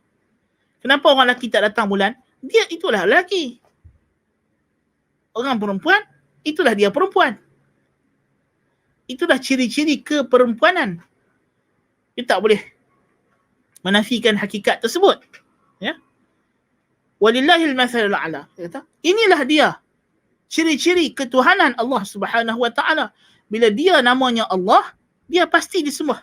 Kenapa orang lelaki tak datang bulan? Dia itulah lelaki. Orang perempuan, itulah dia perempuan. Itulah ciri-ciri keperempuanan. Dia tak boleh menafikan hakikat tersebut. Ya. Walillahil mathalul a'la. Inilah dia ciri-ciri ketuhanan Allah Subhanahu wa taala. Bila dia namanya Allah, dia pasti disembah.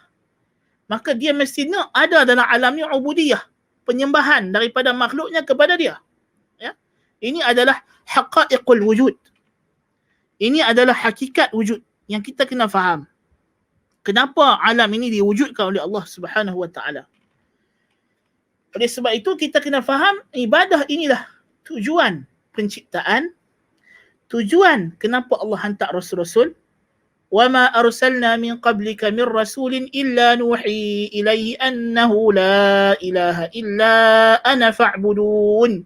Maka dia mestinya ada dalam alamnya ubudiyah, penyembahan daripada makhluknya kepada dia. Ya. Ini adalah haqaiqul wujud. Ini adalah hakikat wujud yang kita kena faham. Kenapa alam ini diwujudkan oleh Allah Subhanahu wa taala? Oleh sebab itu kita kena faham ibadah inilah tujuan penciptaan, tujuan kenapa Allah hantar rasul-rasul. Wa ma arsalna min qablika min rasulin illa nuhi ilaihi annahu la ilaha illa ana fa'budun.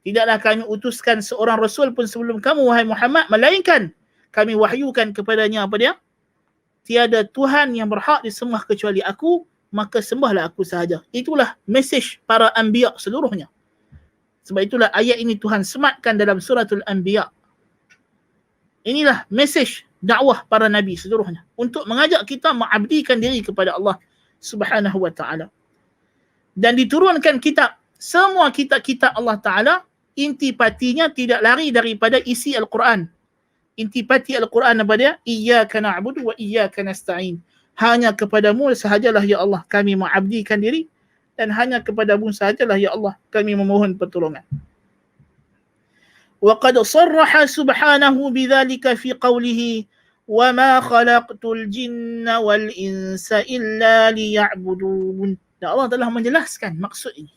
Tidaklah kami utuskan seorang rasul pun sebelum kamu wahai Muhammad, melainkan kami wahyukan kepadanya apa dia? Tiada Tuhan yang berhak disembah kecuali aku, maka sembahlah aku sahaja. Itulah mesej para anbiya seluruhnya. Sebab itulah ayat ini Tuhan sematkan dalam suratul Anbiya. Inilah mesej dakwah para nabi seluruhnya untuk mengajak kita mengabdikan diri kepada Allah Subhanahu wa taala. Dan diturunkan kitab, semua kitab-kitab Allah Taala intipatinya tidak lari daripada isi Al-Quran. Intipati Al-Quran apa dia? Iyyaka na'budu wa iyyaka nasta'in. Hanya kepadamu sahajalah ya Allah kami mengabdikan diri, dan hanya kepadamu sahajalah ya Allah kami memohon pertolongan. Wa qad sarraha subhanahu bidzalika fi qawlihi wa ma khalaqtul jinna wal insa illa liya'budun. Dan Allah telah menjelaskan maksud ini.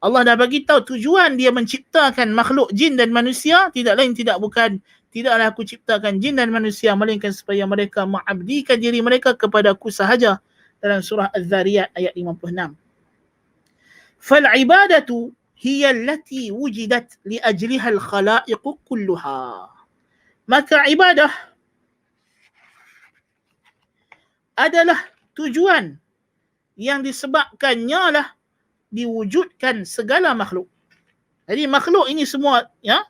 Allah dah bagi tahu tujuan dia menciptakan makhluk jin dan manusia tidak lain tidak bukan, tidaklah aku ciptakan jin dan manusia melainkan supaya mereka mengabdikan diri mereka kepada-Ku sahaja, dalam surah Az-Zariyat ayat 56. Fal ibadatu hiya allati wujidat li ajliha al-khalaiq kulluha. Maka ibadah adalah tujuan yang disebabkannya lah diwujudkan segala makhluk. Jadi makhluk ini semua ya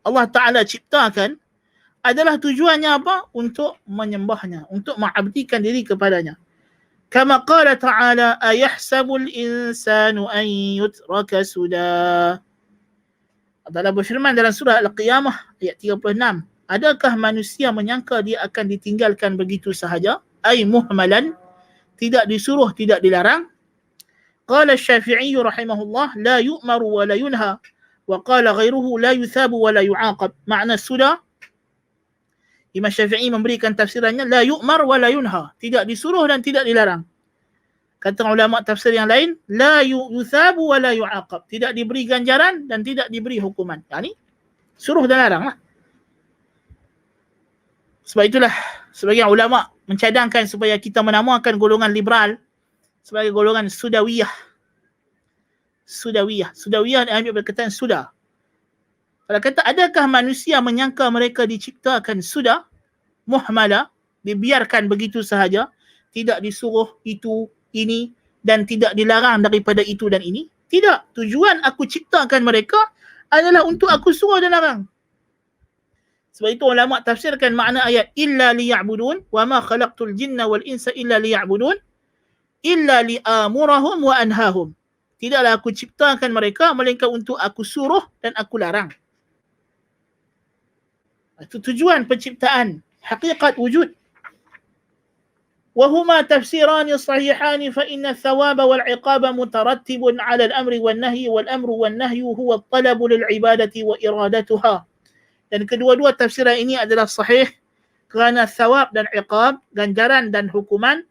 Allah Ta'ala ciptakan adalah tujuannya apa? Untuk menyembahnya, untuk mengabdikan diri kepadanya. Kama qala ta'ala ayahsabul insanu an yutraka suda. Allah Ta'ala berfirman dalam surah Al-Qiyamah ayat 36. Adakah manusia menyangka dia akan ditinggalkan begitu sahaja? Ay muhmalan, tidak disuruh, tidak dilarang. Qala Syafi'i rahimahullah la yu'maru wa la yunha, wa qala ghairuhu la yuthabu wa la yu'aqab. Makna sudah, Imam Syafi'i memberikan tafsirannya la yu'mar wa la yunha, tidak disuruh dan tidak dilarang. Kata ulama tafsir yang lain la yuthabu wa la yu'aqab, tidak diberi ganjaran dan tidak diberi hukuman. Yani suruh dan larang lah. Sebab itulah sebagian ulama mencadangkan supaya kita menamakan golongan liberal sebagai golongan Sudawiyah. Sudawiyah. Sudawiyah diambil berkaitan sudah. Kalau kata adakah manusia menyangka mereka diciptakan sudah, muhmala, dibiarkan begitu sahaja, tidak disuruh itu, ini, dan tidak dilarang daripada itu dan ini? Tidak. Tujuan aku ciptakan mereka adalah untuk aku suruh dan larang. Sebab itu ulama tafsirkan makna ayat illa liya'budun wa ma khalaqtul jinna wal insa illa liya'budun illa li'amurahum wa anhahum. Tidaklah aku ciptakan mereka melainkan untuk aku suruh dan aku larang. Itu tujuan penciptaan, hakikat wujud. وهما تفسيران صحيحان فإن الثواب والعقاب مترتب على الأمر والنهي والأمر والنهي هو الطلب للعبادة وإرادتها. Dan kedua-dua tafsiran ini adalah sahih kerana thawab dan iqab, ganjaran dan hukuman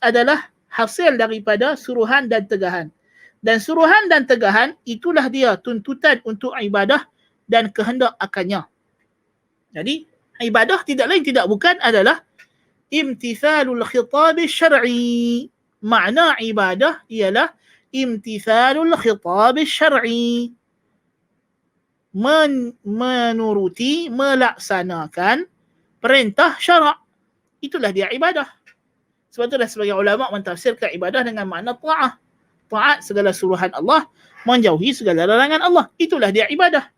adalah hasil daripada suruhan dan tegahan. Dan suruhan dan tegahan itulah dia tuntutan untuk ibadah dan kehendak akannya. Jadi ibadah tidak lain tidak bukan adalah imtithalul khitab syar'i. Makna ibadah ialah imtithalul khitab syar'i. Menuruti, melaksanakan perintah syarak. Itulah dia ibadah. Sebab itulah sebagai ulama mentafsirkan ibadah dengan makna ta'ah. Ta'at segala suruhan Allah, menjauhi segala larangan Allah. Itulah dia ibadah.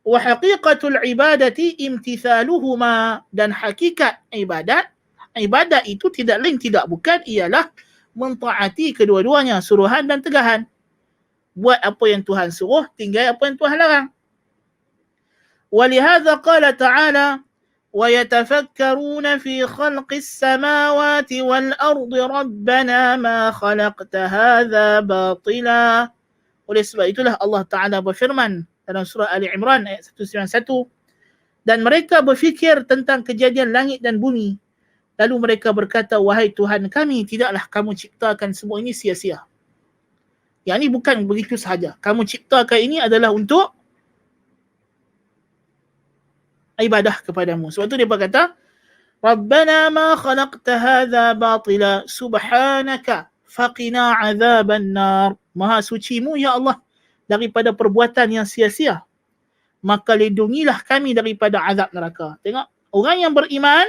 Wa haqiqatul ibadati imtithaluhuma, dan hakikat ibadat itu tidak lain tidak bukan ialah mentaati kedua-duanya, suruhan dan tegahan. Buat apa yang Tuhan suruh, tinggal apa yang Tuhan larang. Walihadza qala ta'ala wa yatafakkaruna fi khalqis samawati wal ardi rabbana ma khalaqta hadza batila. Oleh sebab itulah Allah Ta'ala berfirman dalam surah Ali Imran ayat 191, dan mereka berfikir tentang kejadian langit dan bumi. Lalu mereka berkata, wahai Tuhan kami, tidaklah kamu ciptakan semua ini sia-sia. Yang ini bukan begitu sahaja. Kamu ciptakan ini adalah untuk ibadah kepadamu. Sebab itu dia berkata, Rabbana ma khalaqta hadza batila subhanaka faqina azaban nar. Maha sucimu ya Allah daripada perbuatan yang sia-sia. Maka lindungilah kami daripada azab neraka. Tengok, orang yang beriman,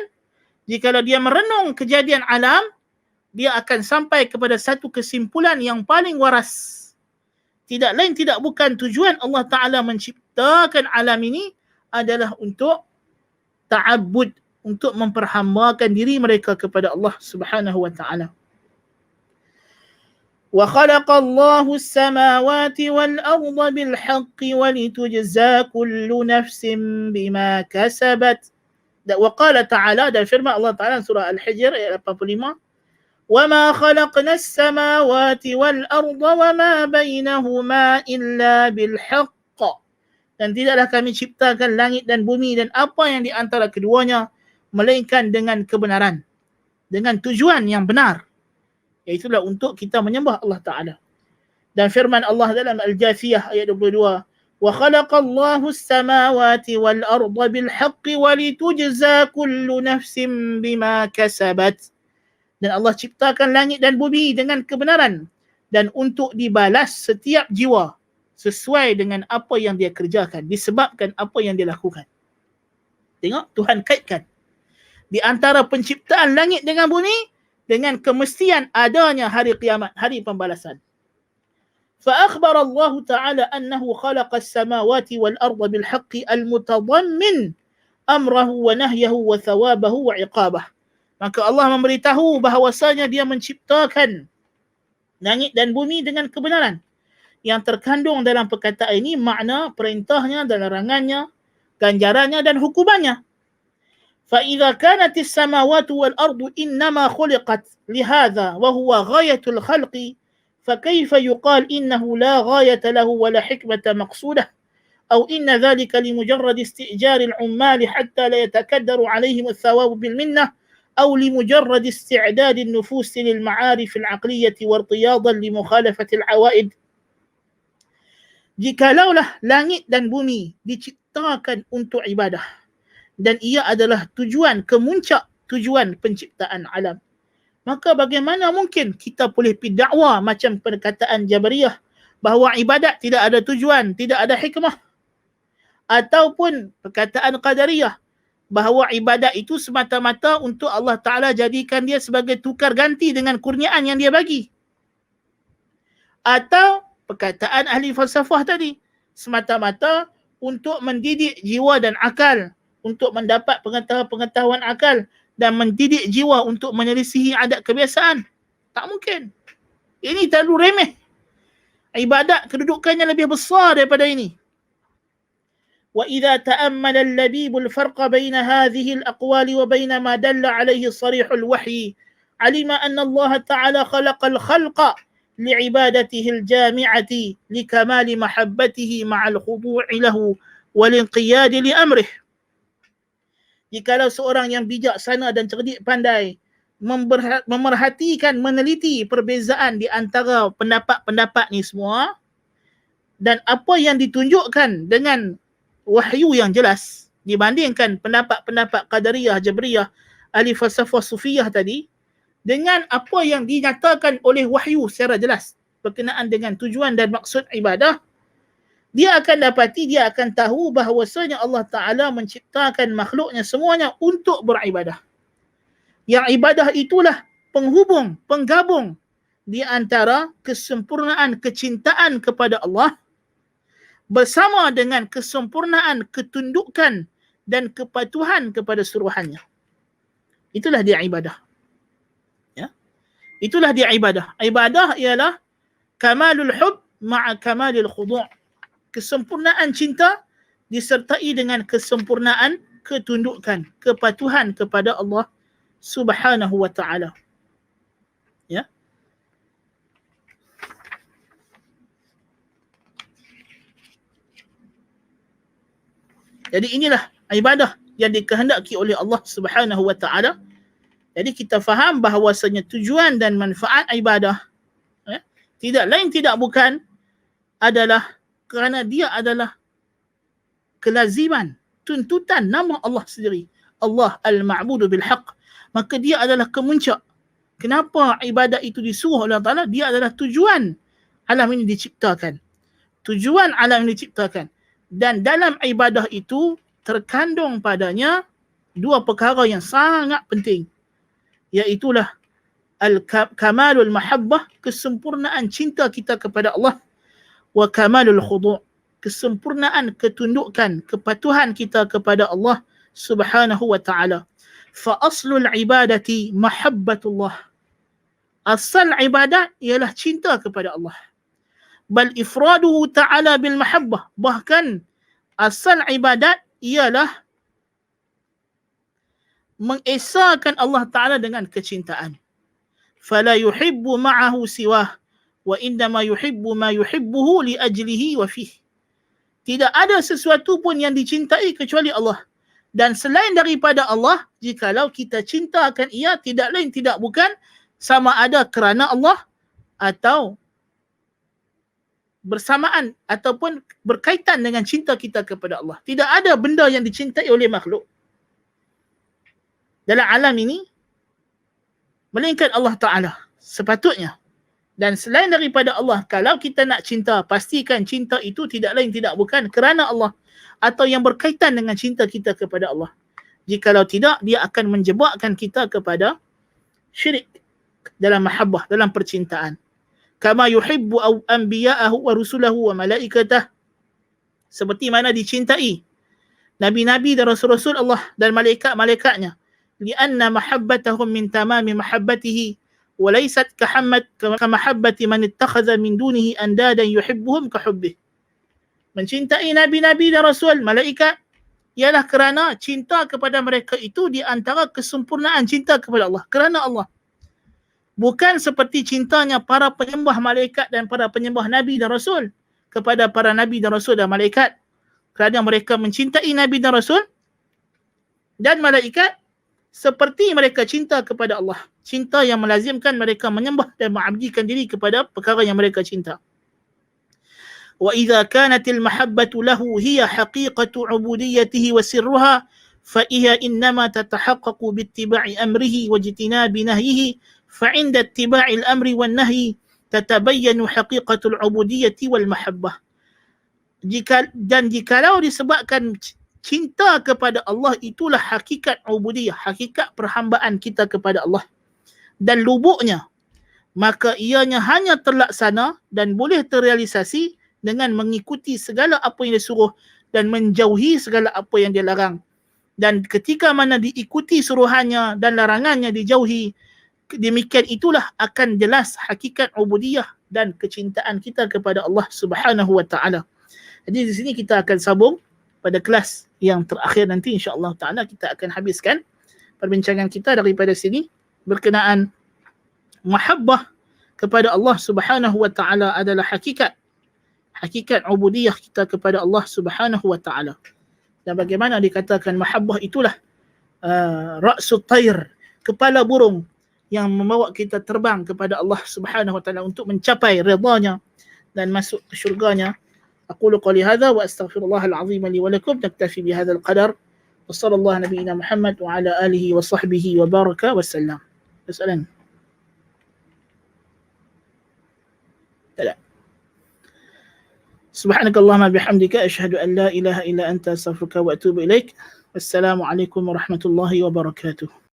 jikalau dia merenung kejadian alam, dia akan sampai kepada satu kesimpulan yang paling waras. Tidak lain tidak bukan tujuan Allah Ta'ala menciptakan alam ini adalah untuk ta'abbud, untuk memperhambakan diri mereka kepada Allah Subhanahu wa Ta'ala. Wa khalaqa Allahu as-samawati wal arda bil haqqi wa litujza kullu nafsin bima kasabat. Wa qala ta'ala, dan firman Allah Ta'ala surah Al-Hijr ayat 85, وَمَا خَلَقْنَا السَّمَاوَاتِ وَالْأَرْضَ وَمَا بَيْنَهُمَا إِلَّا بِالْحَقِّ. Dan tidaklah kami ciptakan langit dan bumi dan apa yang di antara keduanya melainkan dengan kebenaran, dengan tujuan yang benar, iaitulah untuk kita menyembah Allah Ta'ala. Dan firman Allah dalam Al-Jathiyah ayat 22, وَخَلَقَ اللَّهُ السَّمَاوَاتِ وَالْأَرْضَ بِالْحَقِّ وَلِتُجْزَى كُلُّ نَفْسٍ بِمَا كَسَبَتْ. Dan Allah ciptakan langit dan bumi dengan kebenaran dan untuk dibalas setiap jiwa sesuai dengan apa yang dia kerjakan, disebabkan apa yang dia lakukan. Tengok, Tuhan kaitkan di antara penciptaan langit dengan bumi dengan kemestian adanya hari kiamat, hari pembalasan. فأخبر الله تعالى أنه خلق السماوات والأرض بالحق المتضمن أمره ونهيه وثوابه وعقابه. Maka Allah memberitahu bahawasanya dia menciptakan langit dan bumi dengan kebenaran yang terkandung dalam perkataan ini makna perintahnya dan larangannya, ganjarannya dan hukumannya. فَإِذَا كَانَتِ السَّمَاوَاتُ وَالْأَرْضُ إِنَّمَا خُلِقَتْ لِهَذَا وَهُوَ غَايَةُ الْخَلْقِ فكيف يقال إنه لا غاية له ولا حكمة مقصودة أو إن ذلك لمجرد استئجار العمال حتى لا يتكدر عليهم الثواب بالمنة أو لمجرد استعداد النفوس للمعارف العقلية وارتياضا لمخالفة العوائد. Jikalaulah langit dan bumi diciptakan untuk ibadah dan ia adalah tujuan kemuncak tujuan penciptaan alam, maka bagaimana mungkin kita boleh dakwa macam perkataan Jabariyah bahawa ibadat tidak ada tujuan, tidak ada hikmah. Ataupun perkataan Qadariyah bahawa ibadat itu semata-mata untuk Allah Ta'ala jadikan dia sebagai tukar ganti dengan kurniaan yang dia bagi. Atau perkataan ahli falsafah tadi, semata-mata untuk mendidik jiwa dan akal, untuk mendapat pengetahuan akal dan mendidik jiwa untuk menyelisihi adat kebiasaan. Tak mungkin. Ini terlalu remeh. Ibadat kedudukannya lebih besar daripada ini. وإذا تأمل اللبيب الفرق بين هذه الأقوال وبين ما دل عليه صريح الوحي علم أن الله تعالى خلق الخلق لعبادته الجامعة لكمال محبته مع الخضوع له والانقياد لأمره. Jikalau seorang yang bijaksana dan cerdik pandai memerhatikan, meneliti perbezaan di antara pendapat-pendapat ni semua dan apa yang ditunjukkan dengan wahyu yang jelas dibandingkan pendapat-pendapat Qadariyah, Jabriyah, ahli falsafah Sufiyah tadi dengan apa yang dinyatakan oleh wahyu secara jelas berkenaan dengan tujuan dan maksud ibadah, dia akan dapati, dia akan tahu bahawasanya Allah Ta'ala menciptakan makhluknya semuanya untuk beribadah. Yang ibadah itulah penghubung, penggabung di antara kesempurnaan kecintaan kepada Allah bersama dengan kesempurnaan ketundukan dan kepatuhan kepada suruhannya. Itulah dia ibadah. Ya? Itulah dia ibadah. Ibadah ialah kamalul hub ma'a kamalil khudu'. Kesempurnaan cinta disertai dengan kesempurnaan ketundukan, kepatuhan kepada Allah Subhanahu wa ta'ala. Ya? Jadi inilah ibadah yang dikehendaki oleh Allah Subhanahu wa ta'ala. Jadi kita faham bahawasanya tujuan dan manfaat ibadah tidak lain tidak bukan adalah kerana dia adalah kelaziman, tuntutan nama Allah sendiri. Allah al-ma'budu bil-haq. Maka dia adalah kemuncak. Kenapa ibadat itu disuruh oleh Allah Ta'ala? Dia adalah tujuan alam ini diciptakan. Tujuan alam ini diciptakan. Dan dalam ibadah itu terkandung padanya dua perkara yang sangat penting. Iaitulah al-kamalul mahabbah, kesempurnaan cinta kita kepada Allah, wa kamalul khudu', kesempurnaan ketundukan, kepatuhan kita kepada Allah Subhanahu wa ta'ala. Fa aslul ibadati mahabbatullah. Asal ibadat ialah cinta kepada Allah. Bal ifraduhu ta'ala bil mahabbah. Bahkan asal ibadat ialah mengesahkan Allah Ta'ala dengan kecintaan. Fala yuhibbu ma'ahu siwah wa innama yuhibbu ma yuhibbuhu li ajlihi wa fih. Tidak ada sesuatu pun yang dicintai kecuali Allah. Dan selain daripada Allah, jikalau kita cintakan ia, tidak lain tidak bukan sama ada kerana Allah atau bersamaan ataupun berkaitan dengan cinta kita kepada Allah. Tidak ada benda yang dicintai oleh makhluk dalam alam ini melainkan Allah Ta'ala sepatutnya. Dan selain daripada Allah, kalau kita nak cinta, pastikan cinta itu tidak lain tidak bukan kerana Allah atau yang berkaitan dengan cinta kita kepada Allah. Jikalau tidak, dia akan menjebakkan kita kepada syirik dalam mahabbah, dalam percintaan. Kama yuhibbu anbiya'ahu wa rusulahu wa malaikatah. Seperti mana dicintai nabi-nabi dan rasul-rasul Allah dan malaikat-malaikatnya. Lianna mahabbatahum min tamami mahabbatihi وليست كمحبة من اتخذ من دونه أندادا يحبهم كحبه. Mencintai nabi-nabi dan rasul, malaikat ialah kerana cinta kepada mereka itu di antara kesempurnaan cinta kepada Allah, kerana Allah. Bukan seperti cintanya para penyembah malaikat dan para penyembah nabi dan rasul kepada para nabi dan rasul dan malaikat, kerana mereka mencintai nabi dan rasul dan malaikat seperti mereka cinta kepada Allah. Cinta yang melazimkan mereka menyembah dan mengabdikan diri kepada perkara yang mereka cinta. Wa idza kanatil mahabbatu lahu hiya haqiqatu ubudiyyatihi wa sirruha fa hiya innama tatahaqqaqu bittiba'i amrihi wa ijtinabi nahyihi fa 'inda ittiba'il amri wan nahyi tatabayyanu haqiqatul ubudiyyati wal mahabbah. Jikalau disebabkan cinta kepada Allah, itulah hakikat ubudiyah, hakikat perhambaan kita kepada Allah dan lubuknya, maka ianya hanya terlaksana dan boleh terrealisasi dengan mengikuti segala apa yang disuruh dan menjauhi segala apa yang dilarang. Dan ketika mana diikuti suruhannya dan larangannya dijauhi, demikian itulah akan jelas hakikat ubudiyah dan kecintaan kita kepada Allah Subhanahu wa taala. Jadi di sini kita akan sambung pada kelas yang terakhir nanti, insya-Allah taala kita akan habiskan perbincangan kita daripada sini berkenaan mahabbah kepada Allah Subhanahu wa taala adalah hakikat ubudiyah kita kepada Allah Subhanahu wa taala. Dan bagaimana dikatakan mahabbah itulah ra'sut tayr, kepala burung yang membawa kita terbang kepada Allah Subhanahu wa taala untuk mencapai ridha-Nya dan masuk ke syurga-Nya. أقول قولي هذا وأستغفر الله العظيم لي ولكم. نكتفي بهذا القدر وصلى الله نبينا محمد وعلى آله وصحبه وبارك وسلم. تسألن؟ لا. سبحانك اللهم بحمدك أشهد أن لا إله إلا أنت أستغفرك وأتوب إليك. السلام عليكم ورحمة الله وبركاته.